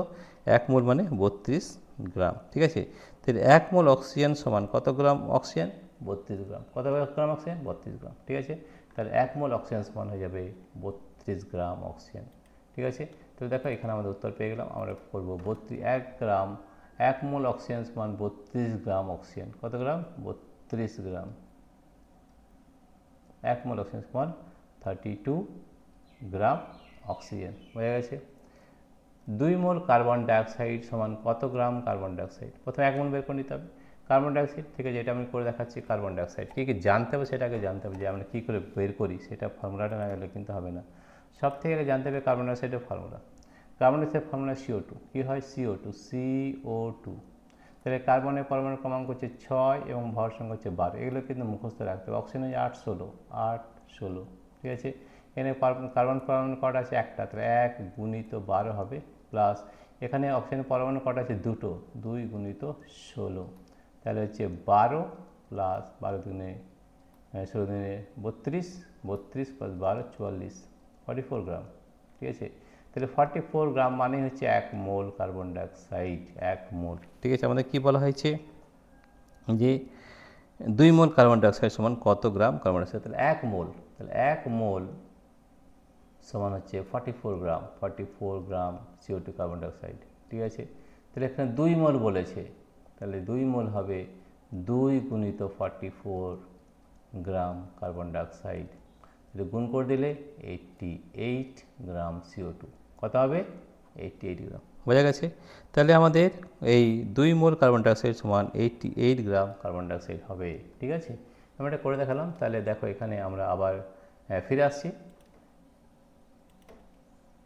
1 মোল মানে 32 গ্রাম। ঠিক আছে, তাহলে 1 মোল অক্সিজেন সমান কত গ্রাম অক্সিজেন? 32 গ্রাম। কত গ্রাম অক্সিজেন? 32 গ্রাম। ঠিক আছে, তাহলে 1 মোল অক্সিজেন সমান হয়ে যাবে 32 গ্রাম অক্সিজেন। ঠিক আছে, তাহলে দেখো এখানে আমাদের উত্তর পেয়ে গেলাম। আমরা করবো 1 গ্রাম, 1 মোল অক্সিজেন সমান 32 গ্রাম অক্সিজেন। কত গ্রাম? 32 গ্রাম। 1 মোল অক্সিজেন সমান 32 গ্রাম অক্সিজেন। হয়ে গেছে। 2 মোল কার্বন ডাইঅক্সাইড সমান কত গ্রাম কার্বন ডাইঅক্সাইড? প্রথমে 1 মোল বের করে নিতে হবে কার্বন ডাইঅক্সাইড থেকে, যেটা আমি করে দেখাচ্ছি। কার্বন ডাইঅক্সাইড কী কী জানতে হবে সেটা আগে জানতে হবে, যে আমরা কী করে বের করি সেটা ফর্মুলাটা না গেলে কিন্তু হবে না। সব থেকে আগে জানতে হবে কার্বন ডাইঅক্সাইডের formula. Carbon dioxide formula CO2। কী হয়? CO2। তাহলে কার্বনের পরমাণু ক্রমাঙ্ক হচ্ছে 6 এবং ভর সংখ্যা হচ্ছে 12। এগুলো কিন্তু মুখস্থ রাখতে হবে। অক্সিজেন হচ্ছে 8 16, 8 16। ঠিক আছে, এখানে কার্বন পরমাণু কটা আছে? একটা, তাহলে 1 গুণিত 12 হবে, প্লাস এখানে অক্সিজেন পরমাণু কটা আছে? দুটো, 2 গুণিত 16, তাহলে হচ্ছে 12 প্লাস 12 দুগুণে 16 দুগুণে 32, 32 প্লাস 12 44, 44 গ্রাম। ঠিক আছে, তাহলে 44 গ্রাম মানে হচ্ছে 1 মোল কার্বন ডাইঅক্সাইড, 1 মোল। ঠিক আছে, আমাদের কি বলা হয়েছে? যে 2 মোল কার্বন ডাইঅক্সাইড সমান কত গ্রাম কার্বন ডাইঅক্সাইড? তাহলে 1 মোল, তাহলে 1 মোল সমান হচ্ছে 44 গ্রাম, 44 গ্রাম CO2 কার্বন ডাইঅক্সাইড। ঠিক আছে, তাহলে এখানে 2 মোল বলেছে, তাহলে 2 মোল হবে 2 গুণিত 44 গ্রাম কার্বন ডাইঅক্সাইড। তাহলে গুণ করে দিলে 88 গ্রাম CO2। কত হবে? 88 গ্রাম। বোঝা গেছে? তাহলে আমাদের এই 2 মোল কার্বন ডাইঅক্সাইড সমান 88 গ্রাম কার্বন ডাইঅক্সাইড হবে। ঠিক আছে, আমরা এটা করে দেখালাম। তাহলে দেখো এখানে আমরা আবার ফিরে আসছি।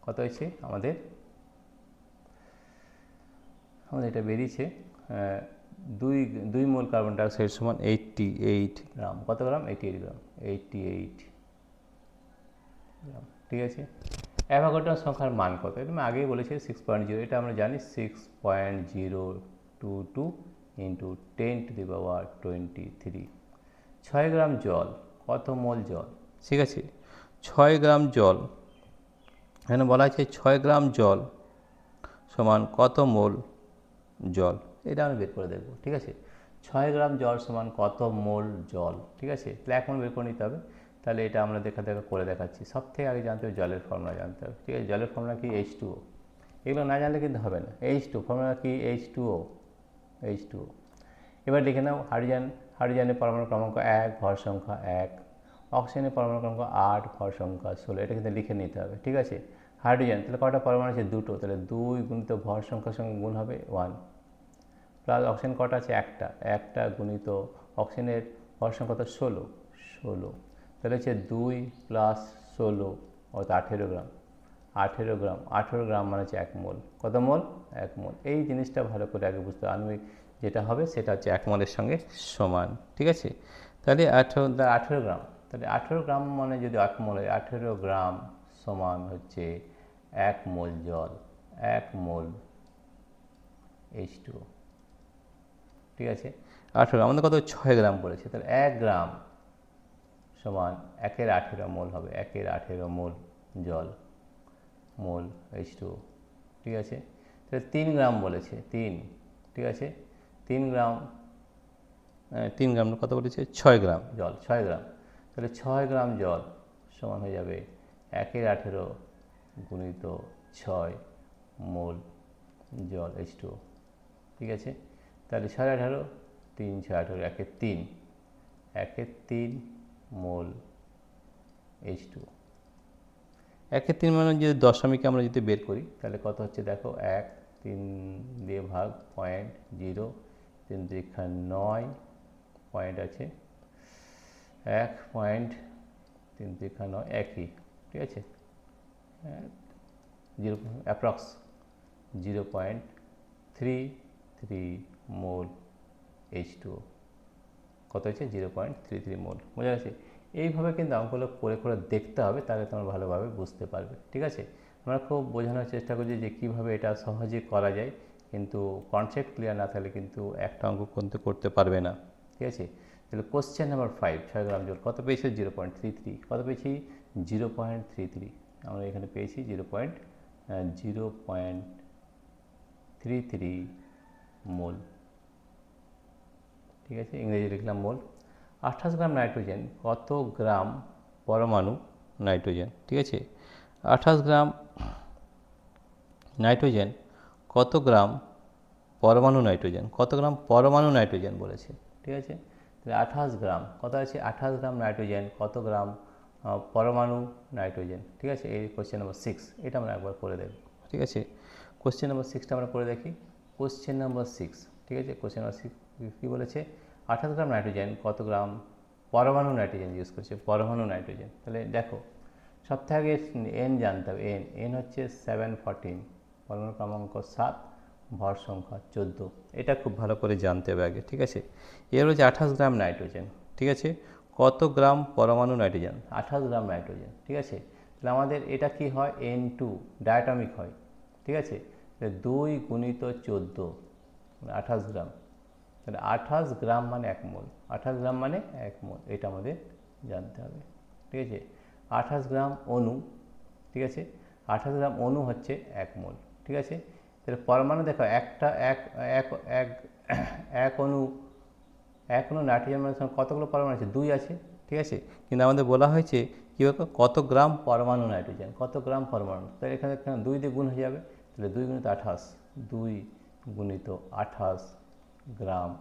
কত হয়েছে আমাদের এটা বেরিয়েছে 2 মোল কার্বন ডাইঅক্সাইড সমান 88 গ্রাম। কত গ্রাম? 88 গ্রাম, 88 গ্রাম। ঠিক আছে, অ্যাভোগাড্রো সংখ্যার মান কত? এটা আমি আগেই বলেছি 6.0। এটা আমরা জানি 6.022 ইন্টু 10⁻23। 6 গ্রাম জল কত মোল জল? ঠিক আছে, 6 গ্রাম জল, এখানে বলা আছে 6 গ্রাম জল সমান কত মোল জল? এটা আমি বের করে দেখব। ঠিক আছে, 6 গ্রাম জল সমান কত মোল জল? ঠিক আছে, তাহলে 1 মোল বের করে নিতে হবে। তাহলে এটা আমরা দেখা করে দেখাচ্ছি। সব থেকে আগে জানতে হবে জলের ফর্মুলা জানতে হবে। ঠিক আছে, জলের ফর্মুলা কি? H2O। এগুলো না জানলে কিন্তু হবে না। H2 ফর্মুলা কি? H2O। এবার লিখে নাও হাইড্রোজেনের পরমাণু ক্রমাঙ্ক 1, ভর সংখ্যা 1। অক্সিজেনের পরমাণু ক্রমাঙ্ক 8, ভর সংখ্যা 16। এটা কিন্তু লিখে নিতে হবে। ঠিক আছে, হাইড্রোজেন তাহলে কটা পরমাণু আছে? দুটো, তাহলে 2 গুণিত ভর সংখ্যার সঙ্গে গুণ হবে 1, প্লাস অক্সিজেন কটা আছে? একটা গুণিত অক্সিজেনের ভর সংখ্যা তো 16, তাহলে হচ্ছে 2 প্লাস 16 অর্থাৎ 18 গ্রাম। 18 গ্রাম মানে হচ্ছে 1 মোল। কত মোল? 1 মোল। এই জিনিসটা ভালো করে আগে বুঝতে হবে। আণবিক যেটা হবে সেটা হচ্ছে 1 মোলের সঙ্গে সমান। ঠিক আছে, তাহলে 18 গ্রাম, তাহলে 18 গ্রাম মানে যদি 1 মোল হয়, 18 গ্রাম সমান হচ্ছে 1 মোল জল, 1 মোল H2O। ঠিক আছে, 18 আমাদের কত? 6 গ্রাম বলেছে, তাহলে 1 গ্রাম সমান 1 এর 18 মোল হবে, 1 এর 18 মোল জল, মোল H2O। ঠিক আছে, তাহলে 3 গ্রাম বলেছে, 3। ঠিক আছে, 3 গ্রাম কত বলেছে? 6 গ্রাম জল, 6 গ্রাম। তাহলে 6 গ্রাম জল সমান হয়ে যাবে 1/18 গুণিত 6 মোল জল H2O। ঠিক আছে, তাহলে 6/18 3 6 18 1/3 মোল H2O। 1/3 মানে যদি দশমিকে আমরা যদি বের করি তাহলে কত হচ্ছে দেখো, 1 3 দিয়ে ভাগ 0.0 3 3 9 পয়েন্ট আছে 1.3 3 9 একই। ঠিক আছে, 0 অ্যাপ্রক্স 0.33 মোল H2O। কত হচ্ছে 0.33 মোল। বোঝা গেছে? এইভাবে কিন্তু অঙ্কগুলো করে করে দেখতে হবে, তাহলে তোমরা ভালোভাবে বুঝতে পারবে। ঠিক আছে, আমরা খুব বোঝানোর চেষ্টা করছি যে কীভাবে এটা সহজে করা যায়, কিন্তু কনসেপ্ট ক্লিয়ার না থাকলে কিন্তু একটা অঙ্ক করতে পারবে না। ঠিক আছে, তাহলে কোশ্চেন নাম্বার 5, 6 গ্রাম জল কত পেয়েছি? 0.33। কত পেয়েছি? 0.33। আমরা এখানে পেয়েছি 0.33 মোল। ঠিক আছে, ইংরেজি লিখলাম মোল। 28 গ্রাম নাইট্রোজেন কত গ্রাম পরমাণু নাইট্রোজেন? ঠিক আছে, 28 গ্রাম নাইট্রোজেন কত গ্রাম পরমাণু নাইট্রোজেন? কত গ্রাম পরমাণু নাইট্রোজেন বলেছে। ঠিক আছে, তাহলে 28 গ্রাম কত আছে? 28 গ্রাম নাইট্রোজেন কত গ্রাম পরমাণু নাইট্রোজেন। ঠিক আছে, এই কোশ্চেন নাম্বার 6, এটা আমরা একবার করে দেখব। ঠিক আছে, কোশ্চেন নাম্বার 6টা আমরা করে দেখি। কোশ্চেন নাম্বার 6, ঠিক আছে, কোশ্চেন নাম্বার 6 কী বলেছে? 28 গ্রাম নাইট্রোজেন কত গ্রাম পরমাণু নাইট্রোজেন ইউজ করছে, পরমাণু নাইট্রোজেন। তাহলে দেখো, সবথেকে আগে এন জানতে হবে। এন হচ্ছে 714, পরমাণু ক্রমাঙ্ক 7, ভর সংখ্যা 14। এটা খুব ভালো করে জানতে হবে আগে। ঠিক আছে, এর হচ্ছে 28 গ্রাম নাইট্রোজেন। ঠিক আছে, কত গ্রাম পরমাণু নাইট্রোজেন? 28 গ্রাম নাইট্রোজেন। ঠিক আছে, তাহলে আমাদের এটা কি হয়? N2 ডায়াটমিক হয়। ঠিক আছে, 2 গুণিত 14 28 গ্রাম। তাহলে 28 গ্রাম মানে 1 মোল। 28 গ্রাম মানে 1 মোল, এটা আমাদের জানতে হবে। ঠিক আছে, 28 গ্রাম অণু। ঠিক আছে, 28 গ্রাম অণু হচ্ছে 1 মোল। ঠিক আছে, তাহলে পরমাণু দেখো, একটা এক অণু নাইট্রোজেন মানে কতগুলো পরমাণু আছে? 2 আছে। ঠিক আছে, কিন্তু আমাদের বলা হয়েছে কী বলতো, কত গ্রাম পরমাণু নাইট্রোজেন, কত গ্রাম পরমাণু। তাহলে এখানে 2 দিয়ে গুণ হয়ে যাবে, তাহলে 2 গুণিত 28, 2 গুণিত 28 গ্রাম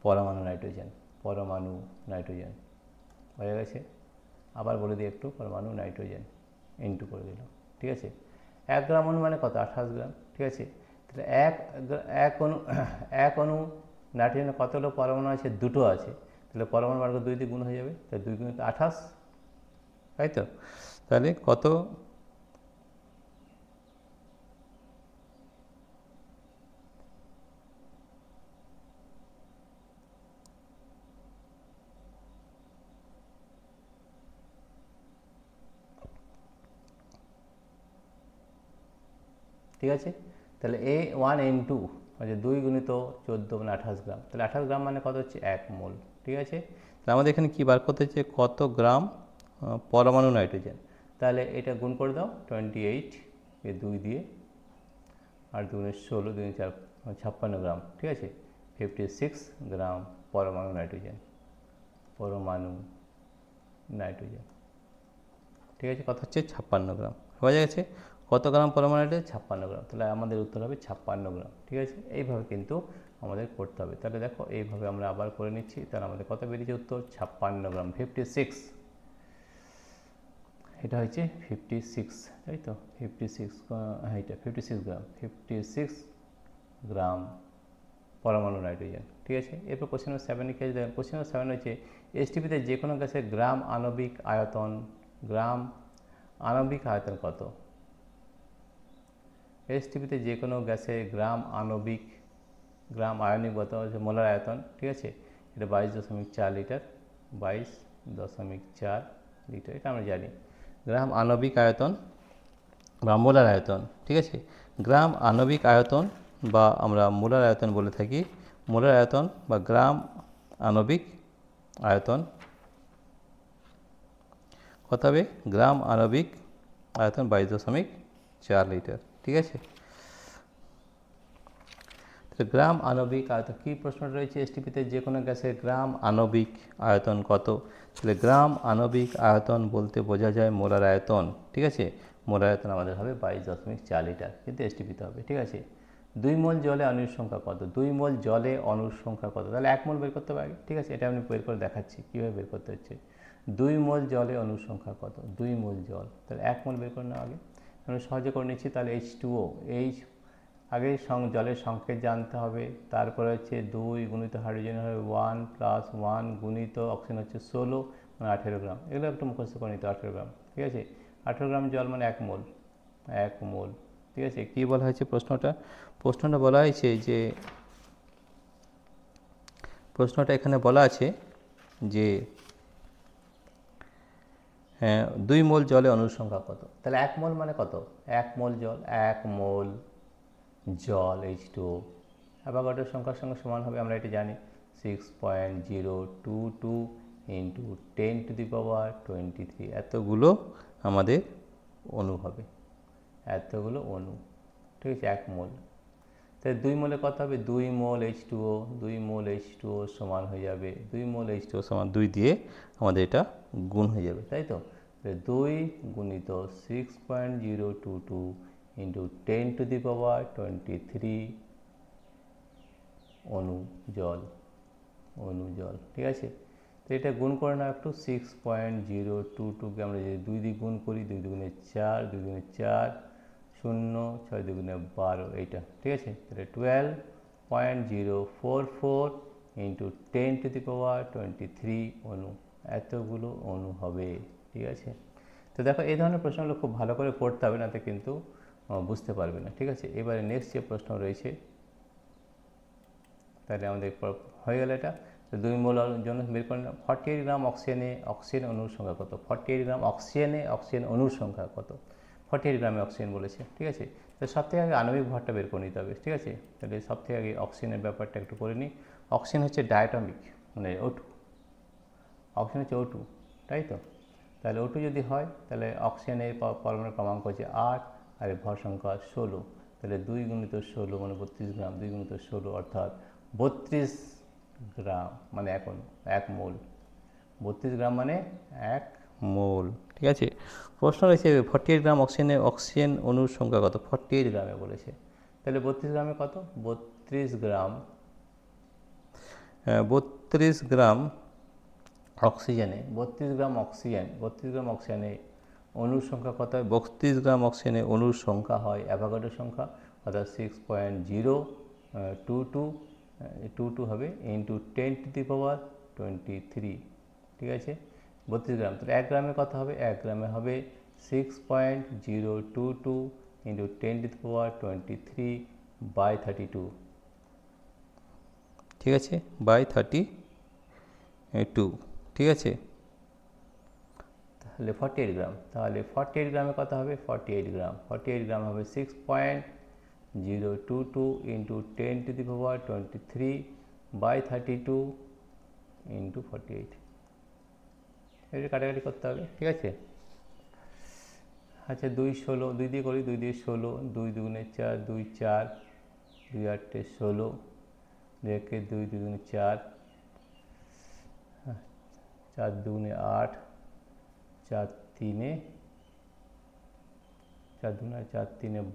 পরমাণু নাইট্রোজেন। পরমাণু নাইট্রোজেন হয়ে গেছে। আবার বলে দিই একটু, পরমাণু নাইট্রোজেন ইনটু করে দিলাম। ঠিক আছে, 1 গ্রাম অণু মানে কত? 28 গ্রাম। ঠিক আছে, তাহলে এক অণু নাইট্রোজেনের কতগুলো পরমাণু আছে? 2টো আছে। তাহলে পরমাণু বর্গ 2 দিয়ে গুণ হয়ে যাবে, তাহলে 2 গুণিত 28, তাই তো? তাহলে কত? ঠিক আছে, তাহলে A1N2 হচ্ছে 2 গুণিত 14 মানে 28 গ্রাম। তাহলে 28 গ্রাম মানে কত হচ্ছে? 1 মোল। ঠিক আছে, তাহলে আমাদের এখানে কী বার করতে হচ্ছে? কত গ্রাম পরমাণু নাইট্রোজেন। তাহলে এটা গুণ করে দাও, 28 এ 2 দিয়ে, আর 2 গুণে 16, 2 4 56 গ্রাম। ঠিক আছে, 56 গ্রাম পরমাণু নাইট্রোজেন। পরমাণু নাইট্রোজেন। ঠিক আছে, কত হচ্ছে? 56 গ্রাম। হয়ে গেছে। কত গ্রাম পরমাণু নাইট্রোজেন? 56 গ্রাম। তাহলে আমাদের উত্তর হবে 56 গ্রাম। ঠিক আছে, এইভাবে কিন্তু আমাদের করতে হবে। তাহলে দেখো, এইভাবে আমরা আবার করে নিচ্ছি। তাহলে আমাদের কত বেরিয়েছে উত্তর? 56 গ্রাম, 56। এটা হচ্ছে 56, তাই তো? 56, হ্যাঁ, এটা 56 গ্রাম, 56 গ্রাম পরমাণু নাইট্রোজেন। ঠিক আছে, এরপর কোশ্চেন নাম্বার 7 লিখে দেখেন। কোশ্চেন নাম্বার 7 হচ্ছে এসটিপিতে যে কোনো গ্যাসের গ্রাম আণবিক আয়তন কত? এসটিপিতে যে কোনো গ্যাসের গ্রাম আয়নিক কত হচ্ছে মোলার আয়তন। ঠিক আছে, এটা 22.4 লিটার, 22.4 লিটার, এটা আমরা জানি। গ্রাম আণবিক আয়তন বা মোলার আয়তন। ঠিক আছে, গ্রাম আণবিক আয়তন বা আমরা মোলার আয়তন বলে থাকি। মোলার আয়তন বা গ্রাম আণবিক আয়তন কত হবে? গ্রাম আণবিক আয়তন 22.4 লিটার। ঠিক আছে, তো গ্রাম আণবিক আয়তন কী প্রশ্ন রয়েছে এসটিপিতে, যে কোনো গ্যাসের গ্রাম আণবিক আয়তন কত? তাহলে গ্রাম আণবিক আয়তন বলতে বোঝা যায় মোলার আয়তন, ঠিক আছে। মোলার আয়তন আমাদের হবে 22.4 লিটার, কিন্তু এসটিপিতে হবে, ঠিক আছে। 2 মোল জলে অণুর সংখ্যা কত? 2 মোল জলে অণুর সংখ্যা কত? তাহলে 1 মোল বের করতে হবে আগে, ঠিক আছে। এটা আমি বের করে দেখাচ্ছি কীভাবে বের করতে হচ্ছে। 2 মোল জলে অণুর সংখ্যা কত? 2 মোল জল, তাহলে 1 মোল বের করে নাও আগে। আমি সহজে করে নিচ্ছি, তাহলে H2O, আগে জলের সংকেত জানতে হবে, তারপরে হচ্ছে 2 গুণিত হাইড্রোজেন হবে 1 প্লাস 1 গুণিত অক্সিজেন হচ্ছে 16 মানে 18 গ্রাম। এগুলো একটু মুখস্থ করে নিতে, 18 গ্রাম, ঠিক আছে। 18 গ্রাম জল মানে 1 মোল, 1 মোল, ঠিক আছে। কী বলা হয়েছে প্রশ্নটা বলা হয়েছে যে, প্রশ্নটা এখানে বলা আছে যে 2 মোল জলে অণুর সংখ্যা কত? তাহলে 1 মোল মানে কত? 1 মোল জল, 1 মোল জল H2O অ্যাভোগাড্রোর সংখ্যার সঙ্গে সমান হবে, আমরা এটা জানি 6.022 ইন্টু 10⁻23। এতগুলো আমাদের অণু হবে, এতগুলো অণু, ঠিক আছে। 1 মোল, তাই 2 মোলে কত হবে? 2 মোল H2O, 2 মোল H2O সমান হয়ে যাবে 2 মোল H2O সমান 2 দিয়ে আমাদের এটা গুণ হয়ে যাবে, তাই তো। 2 গুণিত 6.022 ইন্টু 10⁻23 অণু জল, ঠিক আছে। তো এটা গুণ করে নাও একটু, 6.022কে আমরা যদি 2 দিয়ে গুণ করি, 2 দুগুণে 4, 2 দুগুণে 4, 0, 6 দুগুণে 12, এইটা, ঠিক আছে। তাহলে 12.044 ইন্টু 10⁻23 অণু, এতগুলো অণু হবে, ঠিক আছে। তো দেখো এই ধরনের প্রশ্নগুলো খুব ভালো করে পড়তে হবে, নাতে কিন্তু বুঝতে পারবে না, ঠিক আছে। এবারে নেক্সট যে প্রশ্ন রয়েছে, তাহলে আমাদের হয়ে গেল এটা। তো 2 মোল জন্য বের করে নিলাম। 48 গ্রাম অক্সিজেন অণুর সংখ্যা কত? 48 গ্রাম অক্সিজেন অণুর সংখ্যা কত? 48 গ্রামে অক্সিজেন বলেছে, ঠিক আছে। তো সবথেকে আগে আণবিক ভরটা বের করে নিতে হবে, ঠিক আছে। তাহলে সবথেকে আগে অক্সিজেনের ব্যাপারটা একটু করে নিই। অক্সিজেন হচ্ছে ডায়াটমিক, মানে O2, অক্সিজেন হচ্ছে O2, তাই তো। তাহলে O2 যদি হয়, তাহলে অক্সিজেনের পরমাণু ক্রমাঙ্ক হচ্ছে 8 আর ভর সংখ্যা 16, তাহলে 2 গুণিত 16 মানে 32 গ্রাম, 2 গুণিত 16 অর্থাৎ 32 গ্রাম মানে 1 মোল, 32 গ্রাম মানে 1 মোল, ঠিক আছে। প্রশ্ন রয়েছে 48 গ্রাম অক্সিজেন অণুর সংখ্যা কত? 48 গ্রামে বলেছে, তাহলে 32 গ্রামে কত? 32 গ্রাম 32 গ্রাম অক্সিজেনে 32 গ্রাম অক্সিজেনে অণুর সংখ্যা কত হয়? 32 গ্রাম অক্সিজেনে অণুর সংখ্যা হয় অ্যাভোগাড্রোর সংখ্যা, অর্থাৎ 6.022 হবে ইন্টু 10⁻23, ঠিক আছে। 32 গ্রাম, তাহলে 1 গ্রামে কত হবে? 1 গ্রামে হবে 6.022 ইন্টু 10⁻23/32, ঠিক আছে, বাই 32, ঠিক আছে। তাহলে 48 গ্রাম, তাহলে 48 গ্রামে কত হবে? 48 গ্রাম হবে 6.022 ইন্টু 10⁻23/32 ইন্টু 48, এটা কাটাকাটি করতে হবে, ঠিক আছে। আচ্ছা 2 16, 2 দিয়ে করি, 2 দিয়ে 16, 2 দুগুণে 4, 2 4, 2 8 16, 2 একে 2, 2 দুগুণে 4, 4 দুগুণে 8, 4 3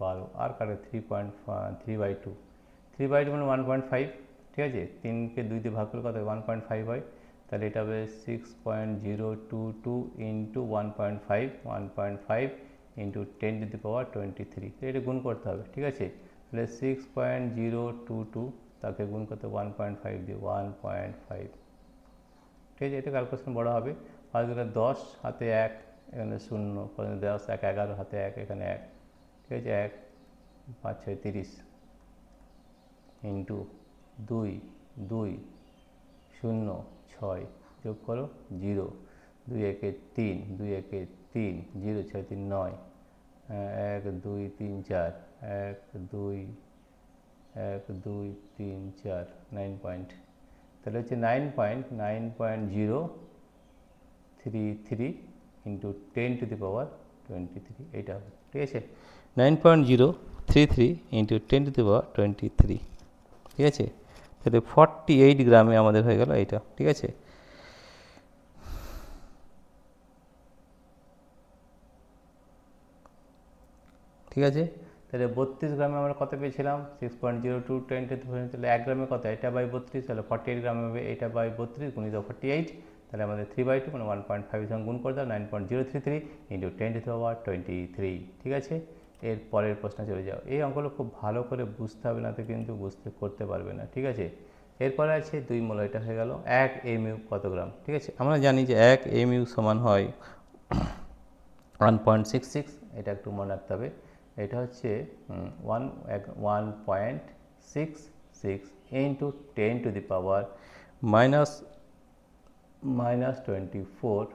12, আর কাটে 3/2, 3/2 মানে 1.5, ঠিক আছে। 3কে 2 দিয়ে ভাগ করলে কত হয়? 1.5 হয়, তাহলে এটা হবে 6.022 ইন্টু 1.5 ইন্টু 10⁻23, তো এটা গুণ করতে হবে, ঠিক আছে। তাহলে 6.022 তাকে গুণ করতে 1.5 দিয়ে 1.5, ঠিক আছে। এটা ক্যালকুলেশন বড় হবে, 5 × 10 হাতে 1, এখানে 0, 10 1 11 হাতে 1, এখানে 1, ঠিক আছে। 1 5 6 30 ইন্টু 2 2 0 6 যোগ করো 0, 2 একে 3, 2 একে 3, 0 6 3 9, 1 2 3 4, 1 2 1 2 3 4, 9 পয়েন্ট, তাহলে হচ্ছে 9.033 ইন্টু 10⁻23, এইটা হবে, ঠিক আছে। 9.033 ইন্টু 10⁻23, ঠিক আছে। তাহলে 48 গ্রামে আমাদের হয়ে গেল এইটা, ঠিক আছে। ঠিক আছে, তাহলে 32 গ্রামে আমরা কত পেয়েছিলাম 6.02 10 to the, তাহলে 1 গ্রামে কত, এটা বাই 32, তাহলে 48 গ্রামে হবে এটা বাই 32 গুণিত 48, তাহলে আমাদের 3/2 মানে 1.5 সঙ্গে গুণ করে দাও, 9.033 ইন্টু 10 to the power 23, ঠিক আছে। এর পরের প্রশ্ন চলে যাও। এই অঙ্কগুলো খুব ভালো করে বুঝতে হবে, না তো কিন্তু করতে পারবে না, ঠিক আছে। এরপরে আছে 2 মোল, এটা হয়ে গেল 1 mu কত গ্রাম, ঠিক আছে। আমরা জানি যে 1 mu সমান হয় 1.66, এটা একটু মনে রাখতে হবে। এটা হচ্ছে 1.66 ইন্টু 10 to the power -24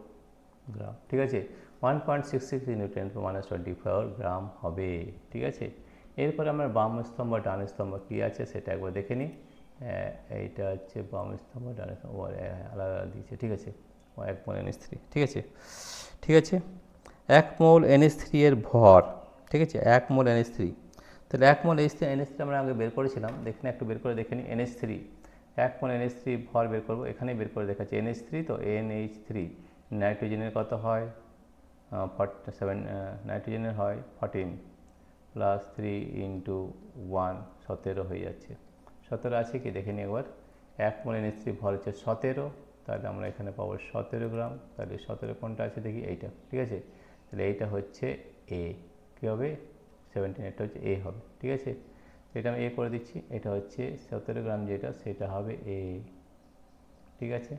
গ্রাম, ঠিক আছে। 1.66 ইন্টু 10 to the power -24 গ্রাম হবে, ঠিক আছে। এরপরে আমরা বাম স্তম্ভ ডান স্তম্ভ কী আছে সেটা একবার দেখে নিই। এইটা হচ্ছে বাম স্তম্ভ ডান স্তম্ভ আলাদা আলাদা দিয়েছে, ঠিক আছে। 1 মোল NH3, ঠিক আছে, ঠিক আছে। 1 মোল NH3 এর ভর, ঠিক আছে, 1 মোল NH3, তাহলে 1 মোল NH3 আমরা আগে বের করেছিলাম, দেখুন একটু বের করে দেখে নিই। NH3 1 মোল NH3 ভর বের করবো, এখানেই বের করে দেখাচ্ছি। NH3 তো NH3 নাইট্রোজেনের কত হয় 47, নাইট্রোজেনের হয় 14 প্লাস 3 ইন্টু 1 17 হয়ে যাচ্ছে। 17 আছে কি দেখে নিই একবার। 1 মোল NH3 ভর হচ্ছে 17, তাহলে আমরা এখানে পাবো 17 গ্রাম। তাহলে 17 কোনটা আছে দেখি, এইটা, ঠিক আছে। তাহলে এইটা হচ্ছে এ, কী হবে 17, এটা হচ্ছে এ হবে, ঠিক আছে। এটা আমি এ করে দিচ্ছি, এটা হচ্ছে 17 গ্রাম যেটা সেটা হবে এ, ঠিক আছে।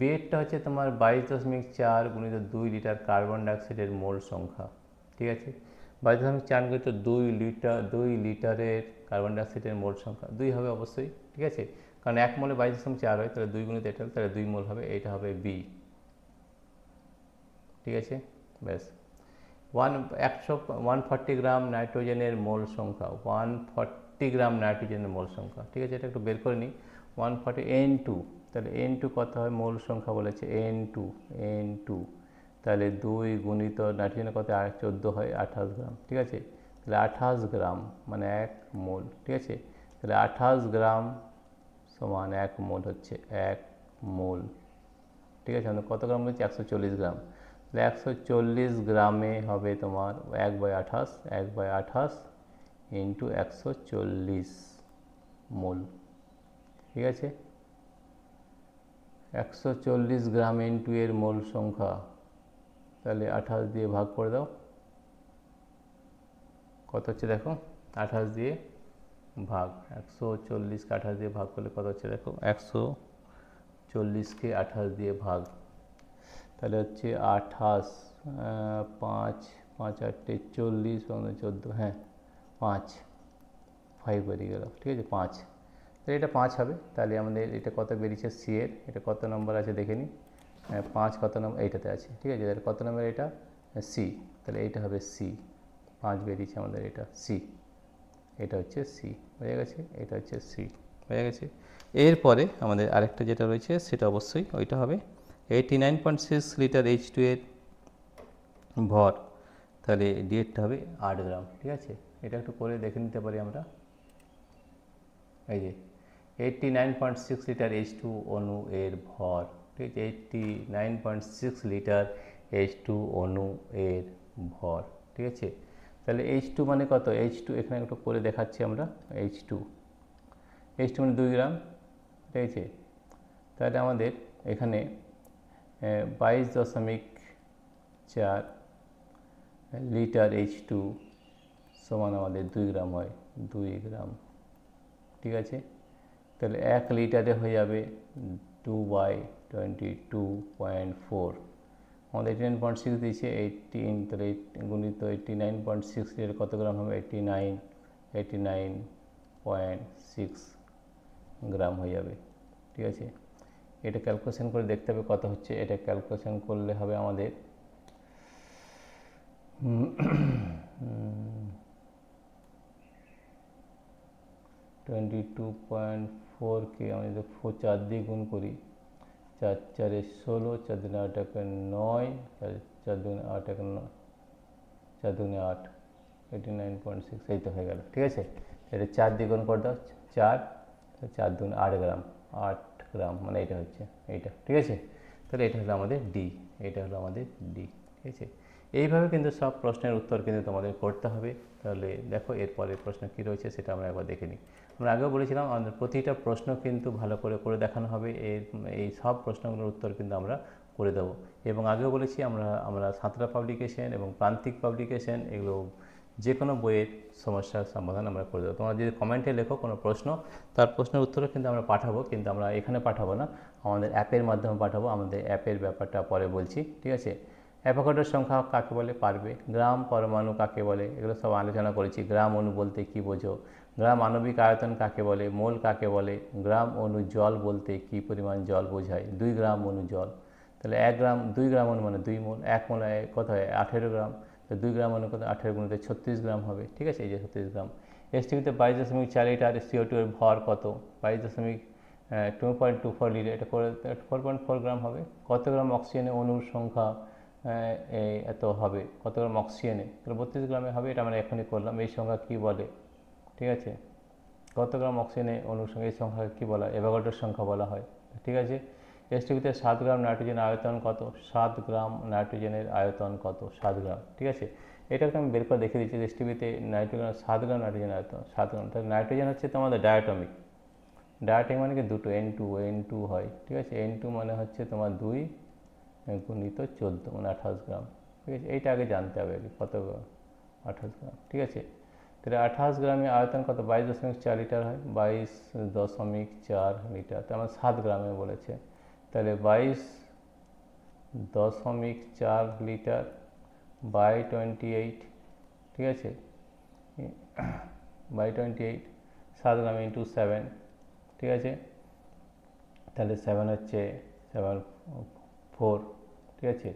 বেডটা হচ্ছে তোমার 22.4 গুণিত 2 লিটার কার্বন ডাইঅক্সাইডের মোল সংখ্যা, ঠিক আছে। 22.4 গুণিত 2 লিটারের কার্বন ডাইঅক্সাইডের মোল সংখ্যা 2 হবে অবশ্যই, ঠিক আছে। কারণ 1 মোলে 22.4 হয়, তাহলে 2 গুণিত এটা, তাহলে 2 মোল হবে, এইটা হবে বি, ঠিক আছে। ব্যাস 140 গ্রাম নাইট্রোজেনের মোল সংখ্যা, 140 গ্রাম নাইট্রোজেনের মোল সংখ্যা, ঠিক আছে। এটা একটু বের করে নিই। 140 N2, তাহলে N2 কত হয়, মোল সংখ্যা বলেছে N2, তাহলে 2 গুণিত নাইট্রোজেনের কত 14 হয় 28 গ্রাম, ঠিক আছে। তাহলে 28 গ্রাম মানে 1 মোল, ঠিক আছে। তাহলে 28 গ্রাম সমান 1 মোল হচ্ছে 1 মোল, ঠিক আছে। আমাদের কত গ্রাম বলছি 140 গ্রাম, তাহলে 140 গ্রামে হবে তোমার 1/28, 1/28 ইন্টু 140 মোল, ঠিক আছে। 140 গ্রাম ইন্টু এর মোল সংখ্যা, তাহলে 28 দিয়ে ভাগ করে দাও, কত হচ্ছে দেখো, 28 দিয়ে ভাগ 140কে 28 দিয়ে ভাগ করলে কত হচ্ছে দেখো, 140কে 28 দিয়ে ভাগ, তাহলে হচ্ছে 28, 5 5 8 40 14, হ্যাঁ 5 বেরিয়ে গেল, ঠিক আছে 5, তাহলে এটা 5 হবে। তাহলে আমাদের এটা কত বেরিয়েছে সি এর, এটা কত নম্বর আছে দেখে নিই। 5 কত নম্বর, এইটাতে আছে, ঠিক আছে। তাহলে কত নম্বর এটা সি, তাহলে এইটা হবে সি, 5 বেরিয়েছে আমাদের, এটা সি, এটা হচ্ছে সি, হয়ে গেছে, এটা হচ্ছে সি, হয়ে গেছে। এরপরে আমাদের আরেকটা যেটা রয়েছে সেটা অবশ্যই ওইটা হবে 89.6 লিটার H2 এর ভর, তাহলে ডিএটটা হবে 8 গ্রাম, ঠিক আছে। এটা একটু করে দেখে নিতে পারি আমরা। এই যে 89.6 লিটার H2 অণু এর ভর, ঠিক আছে। 89.6 লিটার H2 অণু এর ভর, ঠিক আছে। তাহলে H2 মানে কত, H2 এখানে একটু করে দেখাচ্ছি আমরা। H2 মানে 2 গ্রাম, ঠিক আছে। তাহলে আমাদের এখানে 22.4 লিটার H2 সমান আমাদের 2 গ্রাম হয়, 2 গ্রাম, ঠিক আছে। তাহলে 1 লিটারে হয়ে যাবে 2/22.4, আমাদের 89.6 দিয়েছে 18, তাহলে গুণিত 89.6 লিটার কত গ্রাম হবে 89.6 গ্রাম হয়ে যাবে, ঠিক আছে। এটা ক্যালকুলেশন করে দেখতে হবে কত হচ্ছে, এটা ক্যালকুলেশন করলে হবে আমাদের 22.4কে আমি যদি 4 দিয়ে গুণ করি, 4 4 16, 4 2 8 9, 4 2 8 4 2 8, 89.6, এই তো হয়ে গেল, ঠিক আছে। এটা 4 দিয়ে গুণ করে দাও, 4 4 2 8 গ্রাম, 8 গ্রাম মানে এটা হচ্ছে এইটা, ঠিক আছে। তাহলে এটা হলো আমাদের ডি, এটা হলো আমাদের ডি, ঠিক আছে। এইভাবে কিন্তু সব প্রশ্নের উত্তর কিন্তু তোমাদের করতে হবে। তাহলে দেখো এরপরের প্রশ্ন কী রয়েছে সেটা আমরা একবার দেখে নিই। আমরা আগেও বলেছিলাম আমাদের প্রতিটা প্রশ্ন কিন্তু ভালো করে দেখানো হবে। এই সব প্রশ্নগুলোর উত্তর কিন্তু আমরা করে দেবো। এবং আগেও বলেছি আমরা সাঁতরা পাবলিকেশন এবং প্রান্তিক পাবলিকেশন এগুলো যে কোনো বইয়ের সমস্যার সমাধান আমরা করে দেবো। তোমরা যদি কমেন্টে লেখো কোনো প্রশ্ন, তার প্রশ্নের উত্তরও কিন্তু আমরা পাঠাবো, কিন্তু আমরা এখানে পাঠাবো না, আমাদের অ্যাপের মাধ্যমে পাঠাবো। আমাদের অ্যাপের ব্যাপারটা পরে বলছি, ঠিক আছে। অ্যাভোগাড্রোর সংখ্যা কাকে বলে পারবে, গ্রাম পরমাণু কাকে বলে এগুলো সব আলোচনা করেছি। গ্রাম অণু বলতে কী বোঝো, গ্রাম আণবিক আয়তন কাকে বলে, মোল কাকে বলে, গ্রাম অণু জল বলতে কী পরিমাণ জল বোঝায়, 2 গ্রাম অণু জল। তাহলে 1 গ্রাম 2 গ্রাম অণু মানে 2 মোল, 1 মোল কত হয় 18 গ্রাম, তো 2 গ্রাম অণু কত 18 গুণিত 36 গ্রাম হবে, ঠিক আছে। এই যে 36 গ্রাম। এসটিভিতে 22.4 লিটার, CO2 এর ভর কত 22.224 লিটার, এটা করে 4.4 গ্রাম হবে। কত গ্রাম অক্সিজেনে অণুর সংখ্যা এত হবে, কত গ্রাম অক্সিজেনে, তাহলে 32 গ্রামে হবে, এটা আমরা এখনই করলাম। এই সংখ্যা কী বলে, ঠিক আছে। কত গ্রাম অক্সিজেনে অণুর সংখ্যা, এই সংখ্যা কী বলা হয়, অ্যাভোগাড্রোর সংখ্যা বলা হয়, ঠিক আছে। এসটিভিতে 7 গ্রাম নাইট্রোজেন আয়তন কত, 7 গ্রাম নাইট্রোজেনের আয়তন কত, 7 গ্রাম, ঠিক আছে। এটাকে আমি বের করে দেখিয়ে দিচ্ছি। এসটিভিতে নাইট্রোজেন 7 গ্রাম নাইট্রোজেন আয়তন 7 গ্রাম, তাহলে নাইট্রোজেন হচ্ছে তোমাদের ডায়াটমিক, ডায়াটমিক মানে কি দুটো, N2 হয়, ঠিক আছে। N2 মানে হচ্ছে তোমার 2 গুণিত 14 মানে 28 গ্রাম, ঠিক আছে। এইটা আগে জানতে হবে কত গ্রাম, 28 গ্রাম, ঠিক আছে। তাহলে 28 গ্রামে আয়তন কত 22.4 লিটার হয়, 22.4 লিটার, তো আমার 7 গ্রামে বলেছে, তাহলে 22.4 লিটার বাই 28, ঠিক আছে, বাই 28, 7 গ্রাম ইন্টু 7, ঠিক আছে। তাহলে 7 হচ্ছে 4, ঠিক আছে।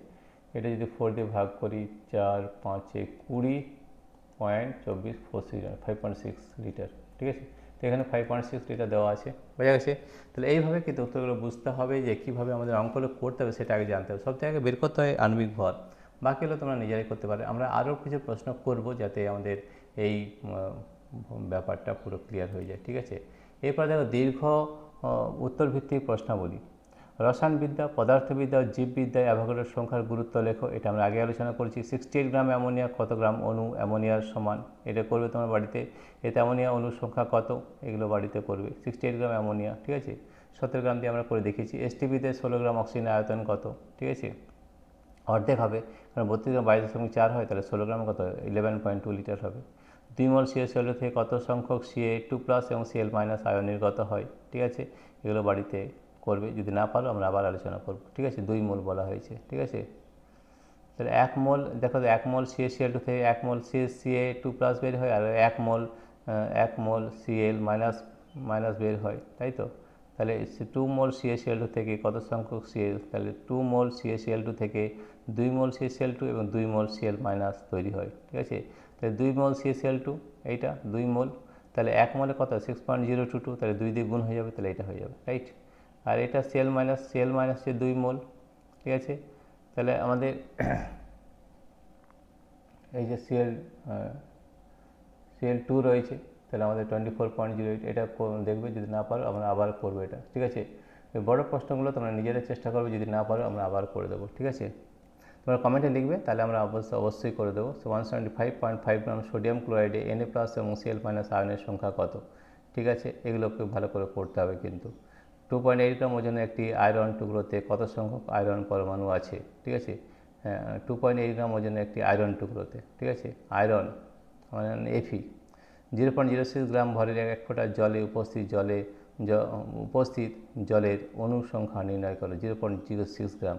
এটা যদি 4 দিয়ে ভাগ করি, 4 5 20.2446 5.6 লিটার, ঠিক আছে। তো এখানে 5.6 লিটার দেওয়া আছে, বোঝা গেছে। তাহলে এইভাবে কিন্তু উত্তরগুলো বুঝতে হবে যে কীভাবে আমাদের অঙ্কগুলো করতে হবে সেটা আগে জানতে হবে। সব থেকে আগে বের করতে হয় আণবিক ভর, বাকিগুলো তোমরা নিজেরাই করতে পারো। আমরা আরও কিছু প্রশ্ন করব যাতে আমাদের এই ব্যাপারটা পুরো ক্লিয়ার হয়ে যায়, ঠিক আছে। এরপর দেখো দীর্ঘ উত্তরভিত্তিক প্রশ্নাবলী। রসায়নবিদ্যা, পদার্থবিদ্যা ও জীববিদ্যায় অ্যাভোগাড্রোর সংখ্যার গুরুত্ব লেখো, এটা আমরা আগে আলোচনা করেছি। 68 গ্রাম অ্যামোনিয়া কত গ্রাম অণু অ্যামোনিয়ার সমান, এটা করবে তোমার বাড়িতে। এতে অ্যামোনিয়া অণুর সংখ্যা কত, এগুলো বাড়িতে করবে। 68 গ্রাম অ্যামোনিয়া, ঠিক আছে। 17 গ্রাম দিয়ে আমরা করে দেখিয়েছি। এসটিভিতে 16 গ্রাম অক্সিজেনের আয়তন কত, ঠিক আছে, অর্ধেক হবে, কারণ 32 গ্রাম 22.4 হয়, তাহলে 16 গ্রাম কত 11.2 লিটার হবে। 2 মোল CaCl থেকে কত সংখ্যক Ca2+ এবং Cl- আয়ন নির্গত হয়, ঠিক আছে। এগুলো বাড়িতে করবে, যদি না পারো আমরা আবার আলোচনা করব, ঠিক আছে। 2 মোল বলা হয়েছে, ঠিক আছে। তাহলে 1 মোল দেখো, 1 মোল CaCl2 থেকে 1 মোল Ca2+ বের হয়, আর 1 মোল Cl- বের হয়, তাই তো। তাহলে 2 মোল CaCl2 থেকে কত সংখ্যক Cl, তাহলে 2 মোল CaCl2 থেকে 2 মোল CaCl2 এবং 2 মোল Cl- তৈরি হয়, ঠিক আছে। তাহলে 2 মোল CaCl2 এইটা 2 মোল, তাহলে 1 মোলে কত 6.022, তাহলে 2 দিয়ে গুণ হয়ে যাবে, তাহলে এটা হয়ে যাবে, রাইট। আর এটা Cl- হচ্ছে 2 মোল, ঠিক আছে। তাহলে আমাদের এই যে Cl2 রয়েছে, তাহলে আমাদের 24.08, এটা দেখবে, যদি না পারো আমরা আবার করবো এটা, ঠিক আছে। এই বড় প্রশ্নগুলো তোমরা নিজেরা চেষ্টা করবে, যদি না পারো আমরা আবার করে দেবো, ঠিক আছে। তোমরা কমেন্টে লিখবে, তাহলে আমরা অবশ্যই করে দেবো। 175.5 গ্রাম সোডিয়াম ক্লোরাইডে Na+ এবং Cl- আয়নের সংখ্যা কত, ঠিক আছে। এগুলোকে ভালো করে পড়তে হবে কিন্তু। 2.8 গ্রাম ওজনের একটি আয়রন টুকরোতে কত সংখ্যক আয়রন পরমাণু আছে, ঠিক আছে। 2.8 গ্রাম ওজনের একটি আয়রন টুকরোতে, ঠিক আছে। আয়রন মানে Fe। 0.06 গ্রাম ভরের 1 ফোঁটা জলে উপস্থিত জলের অণু সংখ্যা নির্ণয় করো, 0.06 গ্রাম।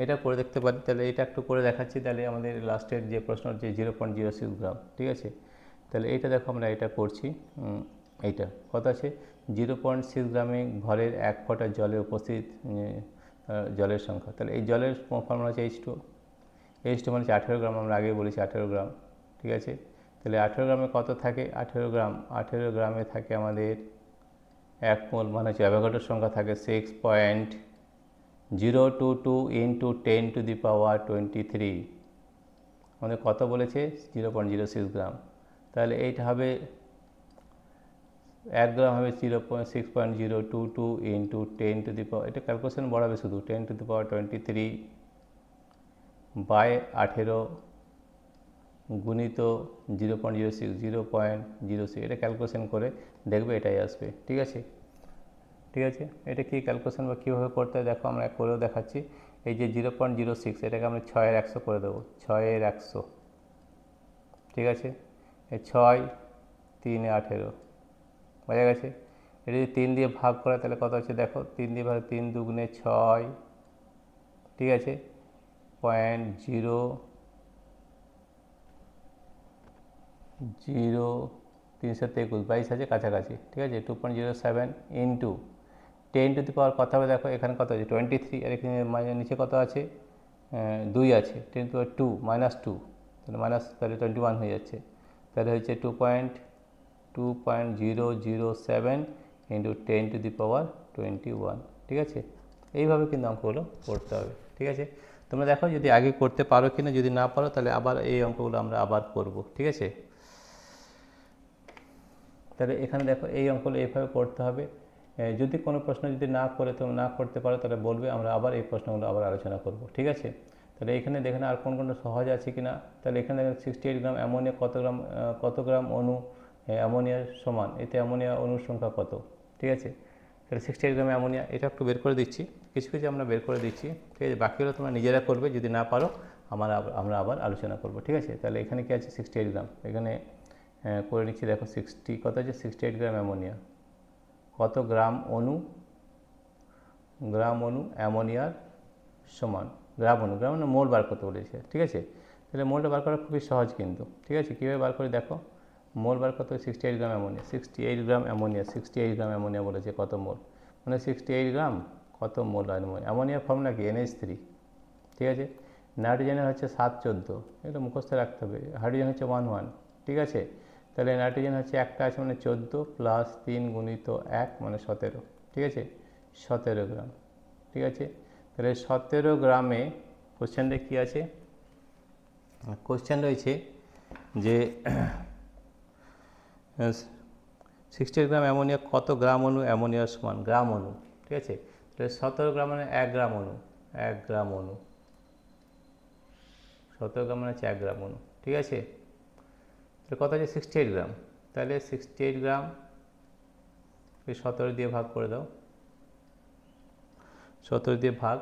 এটা করে দেখতে পারি, তাহলে এটা একটু করে দেখাচ্ছি। তাহলে আমাদের লাস্টের যে প্রশ্ন হচ্ছে 0.06 গ্রাম, ঠিক আছে। তাহলে এইটা দেখো আমরা এটা করছি, এইটা কত আছে 0.6 গ্রামে ভরের 1 ফোঁটা জলে উপস্থিত জলের সংখ্যা। তাহলে এই জলের ফর্মুলা হচ্ছে H2 মানে 18 গ্রাম, আমরা আগেই বলেছি 18 গ্রাম, ঠিক আছে। তাহলে 18 গ্রামে কত থাকে, 18 গ্রামে থাকে আমাদের 1 মোল, মানে হচ্ছে অ্যাভোগাড্রোর সংখ্যা থাকে 6.022 ইন্টু 10⁻23, আমাদের কত বলেছে 0.06 গ্রাম। তাহলে এইটা হবে 1 গ্রাম হবে 6.022 ইন্টু 10 টু দি পাওয়ার, এটা ক্যালকুলেশন বাড়াবে শুধু 10 টু দি পাওয়ার 23 বাই 18 গুণিত 0.06 0.06, এটা ক্যালকুলেশন করে দেখবে এটাই আসবে। ঠিক আছে, ঠিক আছে, এটা কি ক্যালকুলেশন বা কীভাবে করতে হয় দেখো, আমরা করেও দেখাচ্ছি। এই যে 0.06 এটাকে আমরা 6/100 করে দেবো, 6/100। ঠিক আছে, এই 6 3 18 বোঝা গেছে। এটা যদি 3 দিয়ে ভাগ করে তাহলে কত হচ্ছে দেখো, 3 দিয়ে ভাগ, 3 দুগুণে 6, ঠিক আছে, 0.0 22 আছে কাছাকাছি। ঠিক আছে, 2.07 ইন্টু 10 টু দি পাওয়ার কত হবে দেখো, এখানে কত আছে 23, আর এখানে নিচে কত আছে 2 আছে, 10 টু দি পাওয়ার 2 -2, তাহলে তাহলে 21 হয়ে যাচ্ছে। তাহলে হচ্ছে 2.007 ইন্টু 10 টু দি পাওয়ার 21। ঠিক আছে, এইভাবে কিন্তু অঙ্কগুলো করতে হবে। ঠিক আছে, তোমরা দেখো যদি আগে করতে পারো কিনা, যদি না পারো তাহলে আবার এই অঙ্কগুলো আমরা আবার করব। ঠিক আছে, তাহলে এখানে দেখো এই অঙ্কগুলো এইভাবে করতে হবে। যদি কোনো প্রশ্ন যদি না করতে পারো তাহলে বলবে, আমরা আবার এই প্রশ্নগুলো আবার আলোচনা করব। ঠিক আছে, তাহলে এখানে দেখেন আর কোন কোনটা সহজ আছে কিনা। তাহলে এখানে দেখেন 68 গ্রাম অ্যামোনিয়া কত গ্রাম অণু অ্যামোনিয়ার সমান, এতে অ্যামোনিয়া অণুর সংখ্যা কত। ঠিক আছে, তাহলে 68 গ্রাম অ্যামোনিয়া এটা একটু বের করে দিচ্ছি, কিছু কিছু আমরা বের করে দিচ্ছি। ঠিক আছে, বাকিগুলো তোমরা নিজেরা করবে, যদি না পারো আমরা আবার আলোচনা করব। ঠিক আছে, তাহলে এখানে কি আছে 68 গ্রাম, এখানে করে নিচ্ছি দেখো, 60 কত আছে 68 গ্রাম অ্যামোনিয়া, কত গ্রাম অণু অ্যামোনিয়ার সমান, গ্রাম অণু মোল বার করতে বলেছে। ঠিক আছে, তাহলে মোলটা বার করা খুবই সহজ কিন্তু। ঠিক আছে, কীভাবে বার করে দেখো, মোল বার করতে 68 গ্রাম অ্যামোনিয়া, 68 গ্রাম অ্যামোনিয়া বলেছে কত মোল, মানে 68 গ্রাম কত মোল অ্যামোনিয়ার ফর্মুলা কি NH3। ঠিক আছে, নাইট্রোজেনের হচ্ছে 714, এটা মুখস্থ রাখতে হবে। হাইড্রোজেন হচ্ছে 11। ঠিক আছে, তাহলে নাইট্রোজেন হচ্ছে একটা আছে মানে 14 প্লাস 3 গুণিত 1 মানে 17। ঠিক আছে, 17 গ্রাম। ঠিক আছে, তাহলে 17 গ্রামে কোশ্চেনটা কী আছে, কোশ্চেন রয়েছে যে 68 গ্রাম অ্যামোনিয়া কত গ্রাম অণু অ্যামোনিয়ার সমান, গ্রাম অণু। ঠিক আছে, তাহলে 17 গ্রাম মানে 1 গ্রাম অণু, 17 গ্রাম মানে হচ্ছে 1 গ্রাম অণু। ঠিক আছে, তাহলে কত আছে 68 গ্রাম, তাহলে 68 গ্রাম 17 দিয়ে ভাগ করে দাও, 17 দিয়ে ভাগ,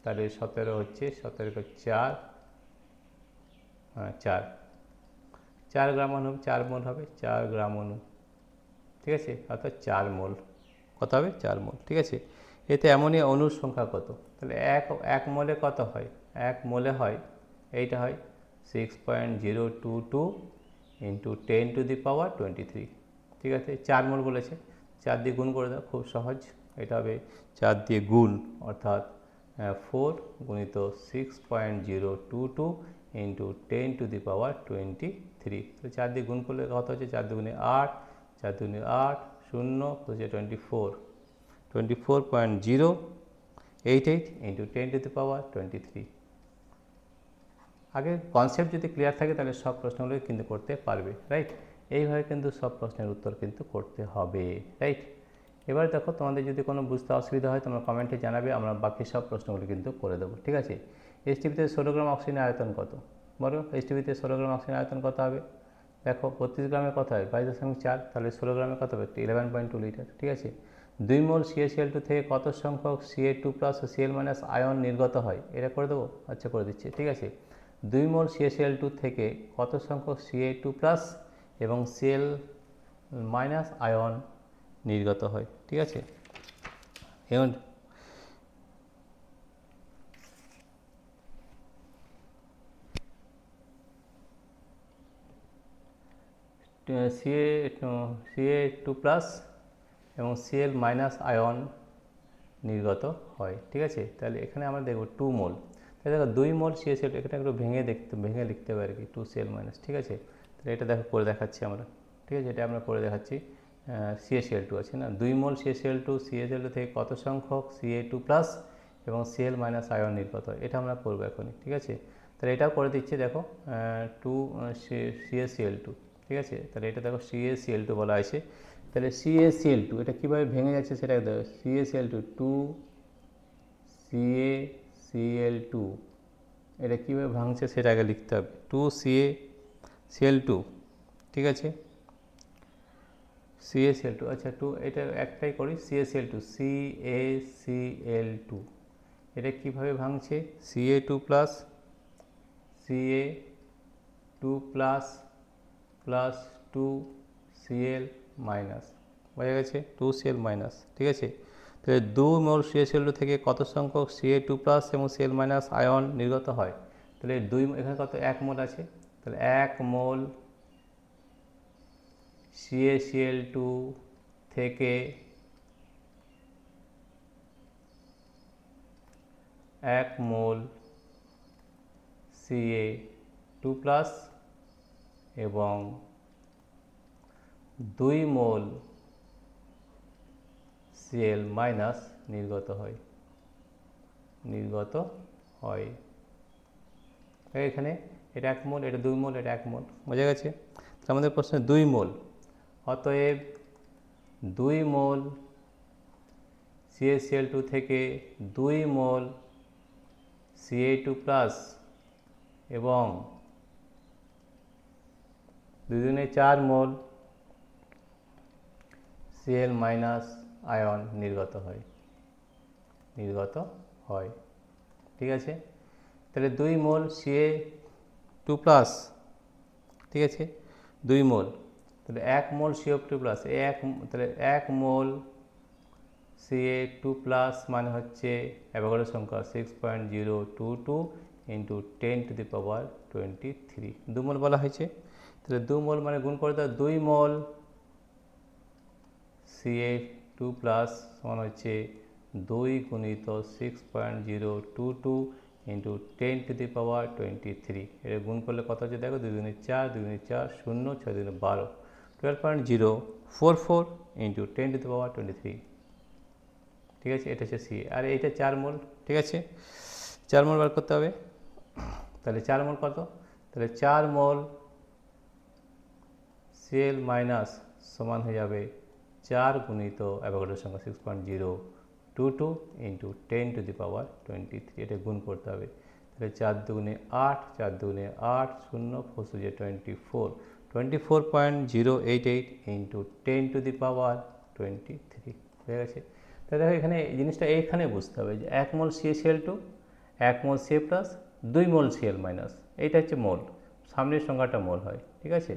তাহলে 17 হচ্ছে 17 4, 4 গ্রাম অণু 4 মোল হবে, 4 গ্রাম অণু। ঠিক আছে, অর্থাৎ 4 মোল, কত হবে 4 মোল। ঠিক আছে, এতে অ্যামোনিয়া অণুর সংখ্যা কত, তাহলে এক মোলে কত হয়, 1 মোলে হয় এইটা হয় 6.022 ইন্টু 10 টু দি পাওয়ার 23। ঠিক আছে, 4 মোল বলেছে, 4 দিয়ে গুণ করে দাও, খুব সহজ, এটা হবে 4 দিয়ে গুণ, অর্থাৎ 4 গুণিত 6.022 ইন্টু 10 টু দি পাওয়ার 23। তো 4 দিয়ে গুণ করলে কত হচ্ছে, 4 দুগুণে 8, 4 দুগুণে 8, 0 হচ্ছে 24.088 ইন্টু 10 টু দি পাওয়ার 23। আগে কনসেপ্ট যদি ক্লিয়ার থাকে তাহলে সব প্রশ্নগুলো কিন্তু করতে পারবে, রাইট। এইভাবে কিন্তু সব প্রশ্নের উত্তর কিন্তু করতে হবে, রাইট। এবার দেখো, তোমাদের যদি কোনো বুঝতে অসুবিধা হয় তোমরা কমেন্টে জানাবে, আমরা বাকি সব প্রশ্নগুলো কিন্তু করে দেবো। ঠিক আছে, HTPতে 16 গ্রাম অক্সিজেনের আয়তন কত, বলো HTPতে 16 গ্রাম অক্সিজেনের আয়তন কত হবে, দেখো 32 গ্রামে কত হয় 22.4, তাহলে 16 গ্রামে কত হবে 11.2 লিটার। ঠিক আছে, 2 মোল CaCl2 থেকে কত সংখ্যক Ca2+ ও Cl- আয়ন নির্গত হয়, এটা করে দেবো, আচ্ছা করে দিচ্ছি। ঠিক আছে, 2 মোল CaCl2 থেকে কত সংখ্যক Ca2+ এবং Cl- আয়ন নির্গত হয়। ঠিক আছে, এবং Ca2+ এবং Cl- আয়ন নির্গত হয়। ঠিক আছে, তাহলে এখানে আমরা দেখব 2 মোল, তাহলে দেখো 2 মোল CaCl2, এখানে একটু ভেঙে লিখতে হবে আর কি, 2 Cl-। ঠিক আছে, তাহলে এটা দেখো করে দেখাচ্ছি আমরা। ঠিক আছে, এটা আমরা করে দেখাচ্ছি, CaCl2 আছে না, 2 মোল CaCl2 থেকে কত সংখ্যক Ca2+ এবং Cl- আয়ন নির্গত হয়, এটা আমরা করবো এখনই। ঠিক আছে, তাহলে এটাও করে দিচ্ছি, দেখো 2 CaCl2। ঠিক আছে, তাহলে এটা দেখো CaCl2 বলা আছে, তাহলে CaCl2 এটা কীভাবে ভেঙে যাচ্ছে সেটা দেখো, CaCl2 2CaCl2 এটা কীভাবে ভাঙছে সেটা আগে লিখতে হবে, 2CaCl2, ঠিক আছে। CaCl2, আচ্ছা এটা একটাই করি, CaCl2 এটা কীভাবে ভাঙছে, Ca2 plus Ca2 plus 2Cl minus, বোঝা গেছে, 2Cl মাইনাস, ঠিক আছে। তাহলে 2 মোল CaCl2 থেকে কত সংখ্যক Ca2 প্লাস এবং Cl মাইনাস আয়ন নির্গত হয়, তাহলে 2 এখানে কত 1 মোল আছে, তাহলে 1 মোল CaCl2 থেকে 1 মোল Ca2 প্লাস এবং 2 মোল Cl মাইনাস নির্গত হয়, এখানে এটা 1 মোল, এটা 2 মোল, এটা 1 মোল, বোঝা গেছে। তাহলে আমাদের প্রশ্নে 2 মোল, অতএব 2 মোল CaCl2 থেকে 2 মোল Ca2 প্লাস এবং 2 দুগুণে 4 মোল Cl মাইনাস আয়ন নির্গত হয়, ঠিক আছে। তাহলে 2 মোল Ca2 প্লাস, ঠিক আছে, 2 মোল, তাহলে 1 মোল Ca2 প্লাস, তাহলে 1 মোল Ca2 প্লাস মানে হচ্ছে অ্যাভোগাড্রো সংখ্যা 6.022 ইন্টু 10⁻23, 2 মোল বলা হয়েছে। তাহলে 2 মোল মানে গুণ করে দাও, 2 মোল Ca2 প্লাস সমান হচ্ছে 2 গুণিত 6.022 ইন্টু 10⁻23, এটা গুণ করলে কত হচ্ছে দেখো, 2 দুগুণে 4, 2 দুগুণে 4, 0, 6 দুগুণে 12, 12.044 ইন্টু 10⁻23, ঠিক আছে, এটা হচ্ছে Ca। আর এইটা 4 মোল, ঠিক আছে, 4 মোল বার করতে হবে। তাহলে 4 মোল কত, তাহলে 4 মোল Cl মাইনাস সমান হয়ে যাবে 4 গুণিত অ্যাভোগাড্রো সংখ্যা 6.022 ইন্টু 10⁻23, এটা গুণ করতে হবে। তাহলে 4 দুগুণে 8, 4 দুগুণে 8, 0, 4 সুজে 24, 24.088 ইন্টু 10⁻23, হয়ে গেছে। তাহলে দেখো এখানে এই জিনিসটা এইখানে বুঝতে হবে যে 1 মোল CaCl2, 1 মোল Ca প্লাস, 2 মোল Cl মাইনাস, এইটা হচ্ছে মোল, সামনের সংখ্যাটা মোল হয়, ঠিক আছে।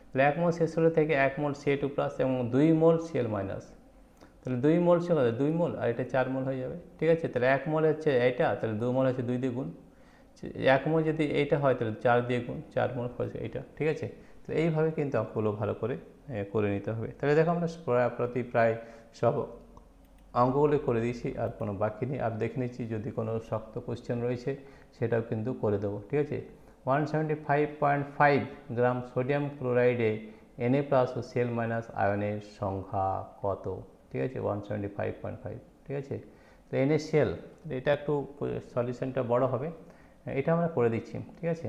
তাহলে 1 মোল CaCl2 থেকে 1 মোল Ca2 প্লাস এবং 2 মোল Cl মাইনাস, তাহলে 2 মোল ছিল 2 মোল আর এটা 4 মোল হয়ে যাবে, ঠিক আছে। তাহলে 1 মোল হচ্ছে এইটা, তাহলে 2 মোল হচ্ছে 2 দিয়ে গুণ, 1 মোল যদি এইটা হয় তাহলে 4 দিয়ে গুণ, 4 মোল হচ্ছে এইটা, ঠিক আছে। তো এইভাবে কিন্তু অঙ্কগুলো ভালো করে নিতে হবে। তাহলে দেখো আমরা প্রায় সব অঙ্কগুলো করে দিয়েছি, আর কোনো বাকি নেই। আর দেখে নিচ্ছি যদি কোনো শক্ত কোশ্চেন রয়েছে সেটাও কিন্তু করে দেবো, ঠিক আছে। 175.5 গ্রাম সোডিয়াম ক্লোরাইডে Na প্লাস ও Cl মাইনাস আয়নের সংখ্যা কত, ঠিক আছে, 175.5, ঠিক আছে। তো NaCl, এটা একটু সলিউশনটা বড় হবে, এটা আমরা করে দিচ্ছি, ঠিক আছে।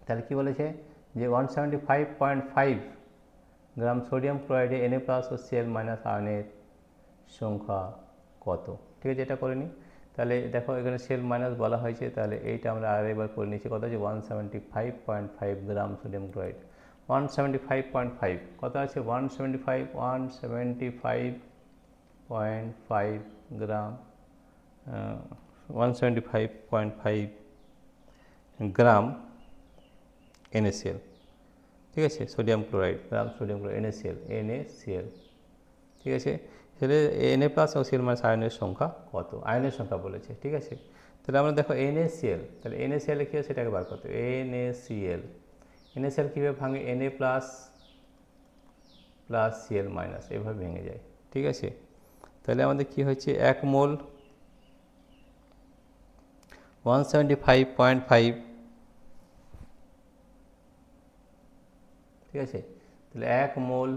তাহলে কি বলেছে যে 175.5 গ্রাম সোডিয়াম ক্লোরাইডে Na প্লাস ও Cl মাইনাস আয়নের সংখ্যা কত, ঠিক আছে, এটা করে নিই। তাহলে দেখো এখানে Cl মাইনাস বলা হয়েছে, তাহলে এইটা আমরা আরেকবার করে নিচ্ছি, কত আছে 175.5 গ্রাম সোডিয়াম ক্লোরাইড, 175.5 কত আছে 175.5 গ্রাম, 175.5 গ্রাম NaCl, ঠিক আছে, sodium chloride, gram sodium chloride NaCl, ঠিক আছে। তাহলে Na প্লাস ও Cl মাইনাস আয়নের সংখ্যা কত, আয়নের সংখ্যা বলেছে, ঠিক আছে। তাহলে আমরা দেখো NaCl, তাহলে NaCl কী হয় সেটাকে বার করতে হবে। NaCl কীভাবে ভাঙে, Na প্লাস Cl মাইনাস, এভাবে ভেঙে যায়, ঠিক আছে। তাহলে আমাদের কি হচ্ছে 1 মোল 175.5, ঠিক আছে। তাহলে 1 মোল,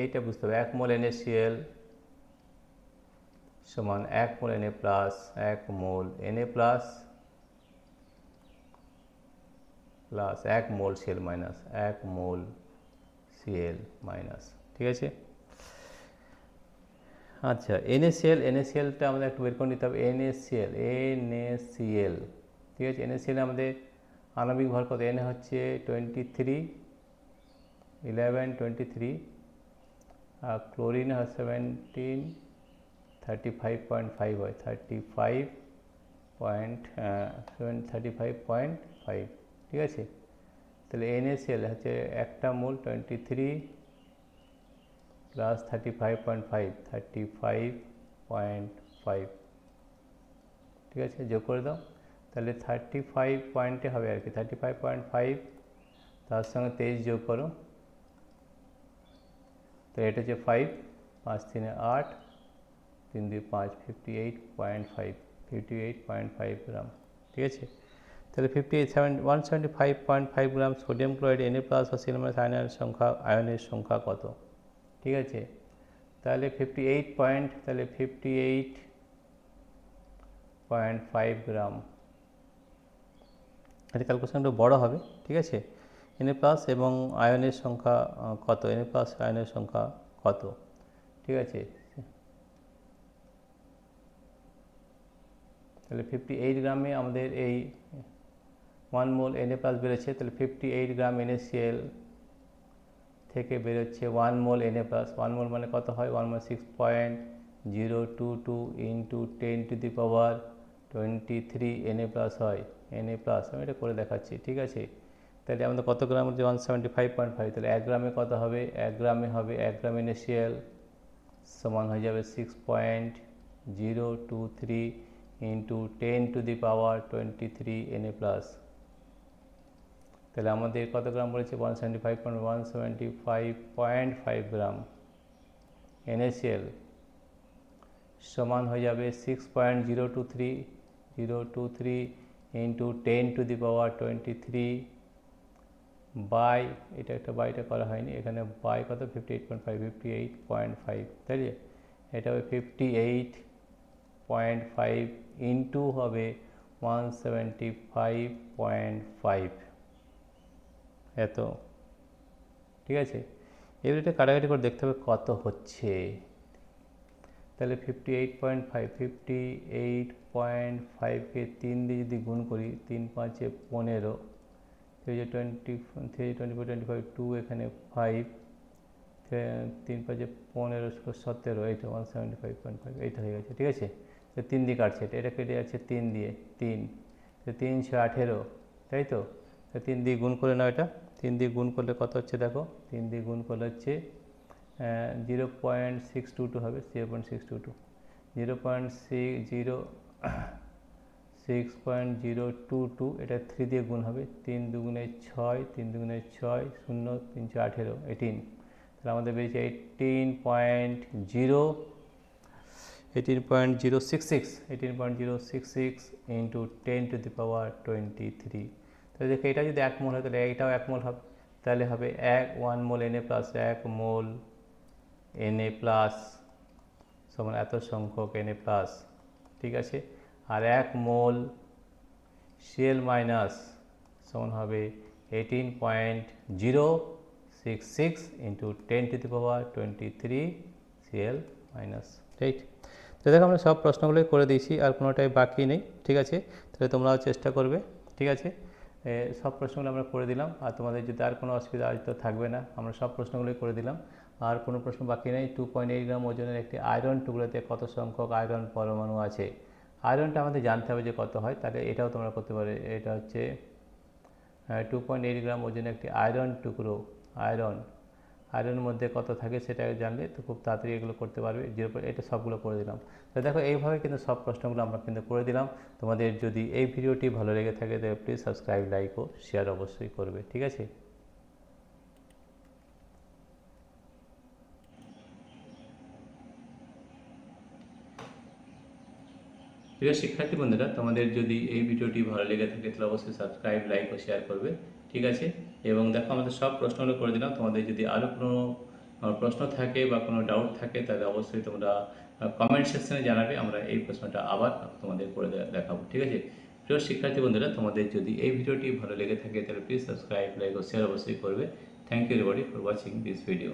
এইটা বুঝতে হবে, 1 মোল NaCl সমান 1 মোল Na প্লাস 1 মোল Na প্লাস 1 মোল Cl মাইনাস 1 মোল Cl মাইনাস, ঠিক আছে। আচ্ছা এনএসিএলটা আমাদের একটু বের করে নিতে হবে। এনএসিএল ঠিক আছে। এনএসিএল আমাদের আণবিক ভর কত? এন হচ্ছে 23 11 23 আর ক্লোরিন হয় 17 35.5 হয় 35.5 ঠিক আছে। তাহলে এনএসিএল হচ্ছে একটা মোল 23 প্লাস 35.5 ঠিক আছে, যোগ করে দাও। তাহলে 35 পয়েন্টে হবে আর কি 35.5, তার সঙ্গে 23 যোগ করো, তো এটা হচ্ছে 5, 5 3 8, 3 2 5, 58.5 গ্রাম ঠিক আছে। তাহলে 175.5 gram sodium chloride Na plus বা Cl মাইনাস আয়নের সংখ্যা কত? ঠিক আছে, তাহলে 58.5 গ্রাম। এটা ক্যালকুলেশনটা বড় হবে ঠিক আছে। Na প্লাস এবং আয়নের সংখ্যা কত? Na প্লাস আয়নের সংখ্যা কত? ঠিক আছে, তাহলে 58 গ্রামে আমাদের এই 1 মোল Na প্লাস বেরোচ্ছে। তাহলে 58 গ্রাম NaCl থেকে বেরোচ্ছে 1 মোল Na প্লাস। 1 মোল মানে কত হয়? 1 মোল 6.022 into 10 to the power 23 Na plus হয়। Na প্লাস আমি এটা করে দেখাচ্ছি ঠিক আছে। তাহলে আমাদের কত গ্রাম হচ্ছে? 175.5। তাহলে 1 গ্রামে কত হবে? 1 গ্রামে হবে 1 গ্রাম NaCl সমান হয়ে যাবে 6.023 into 10 to the power 23 Na plus. তাহলে আমাদের কত গ্রাম বলেছে? 175.5 গ্রাম NaCl সমান হয়ে যাবে 6.023 into 10 to the power 23 by, এটা একটা বাইটা করা হয়নি এখানে, বাই কত? 58.5 তাই যে এটা হবে 58.5 ইন্টু হবে 175.5 এত ঠিক আছে। এবার এটা কাটাকাটি করে দেখতে হবে কত হচ্ছে। তাহলে 58.5কে 3 দিয়ে যদি গুণ করি, 3 5 15, 3 24 25 2, এখানে 5, 3 5 15 17, এইটা 175.5 এইটা হয়ে গেছে ঠিক আছে। তো 3 দিয়ে কাটছে, এটা কেটে যাচ্ছে 3 দিয়ে, 3 তো 3 6 18 তাই তো। 3 দিয়ে গুণ করে নাও, এটা 3 দিয়ে গুণ করলে কত হচ্ছে দেখো, 3 দিয়ে গুণ করলে হচ্ছে 0.622 হবে, 0.622 0.622, এটা 3 দিয়ে গুণ হবে, 3 দুগুণে 6, 3 দুগুণে 6, 0 3 6 18 18, তাহলে আমাদের বেরিয়েছে 18.066 ইন্টু 10 টু দি পাওয়ার 23। তাহলে দেখো এটা যদি 1 মোল হয় তাহলে এটাও 1 মোল হবে, তাহলে হবে 1 মোল Na প্লাস 1 মোল Na প্লাস সমান এত সংখ্যক Na প্লাস ঠিক আছে। আর 1 মোল Cl মাইনাস সমান হবে 18.066 into 10 to the power 23 Cl minus right. তো দেখো আমরা সব প্রশ্নগুলোই করে দিয়েছি, আর কোনোটাই বাকি নেই ঠিক আছে। তাহলে তোমরাও চেষ্টা করবে ঠিক আছে। সব প্রশ্নগুলো আমরা করে দিলাম, আর তোমাদের যদি আর কোনো অসুবিধা আজ তো থাকবে না, আমরা সব প্রশ্নগুলোই করে দিলাম, আর কোনো প্রশ্ন বাকি নেই। 2.8 গ্রাম ওজনের একটি আয়রন টুকরোতে কত সংখ্যক আয়রন পরমাণু আছে? আয়রনটা আমাদের জানতে হবে যে কত হয়, তাহলে এটাও তোমরা করতে পারো। এটা হচ্ছে 2.8 গ্রাম ওজনের একটি আয়রন টুকরো, আয়রনের মধ্যে কত থাকে সেটা জানলে তো খুব তাড়াতাড়ি এগুলো করতে পারবে। এটা সবগুলো করে দিলাম। তো দেখো এইভাবে কিন্তু সব প্রশ্নগুলো আমরা কিন্তু করে দিলাম। তোমাদের যদি এই ভিডিওটি ভালো লেগে থাকে তাহলে প্লিজ সাবস্ক্রাইব, লাইক ও শেয়ার অবশ্যই করবে ঠিক আছে। প্রিয় শিক্ষার্থী বন্ধুরা, তোমাদের যদি এই ভিডিওটি ভালো লেগে থাকে তাহলে অবশ্যই সাবস্ক্রাইব, লাইক ও শেয়ার করবে ঠিক আছে। এবং দেখো আমাদের সব প্রশ্নগুলো করে দিলাম। তোমাদের যদি আরও কোনো প্রশ্ন থাকে বা কোনো ডাউট থাকে তাহলে অবশ্যই তোমরা কমেন্ট সেকশনে জানাবে, আমরা এই প্রশ্নটা আবার তোমাদের করে দেখাবো ঠিক আছে। প্রিয় শিক্ষার্থী বন্ধুরা, তোমাদের যদি এই ভিডিওটি ভালো লেগে থাকে তাহলে প্লিজ সাবস্ক্রাইব, লাইক ও শেয়ার অবশ্যই করবে। Thank you everybody for watching this video.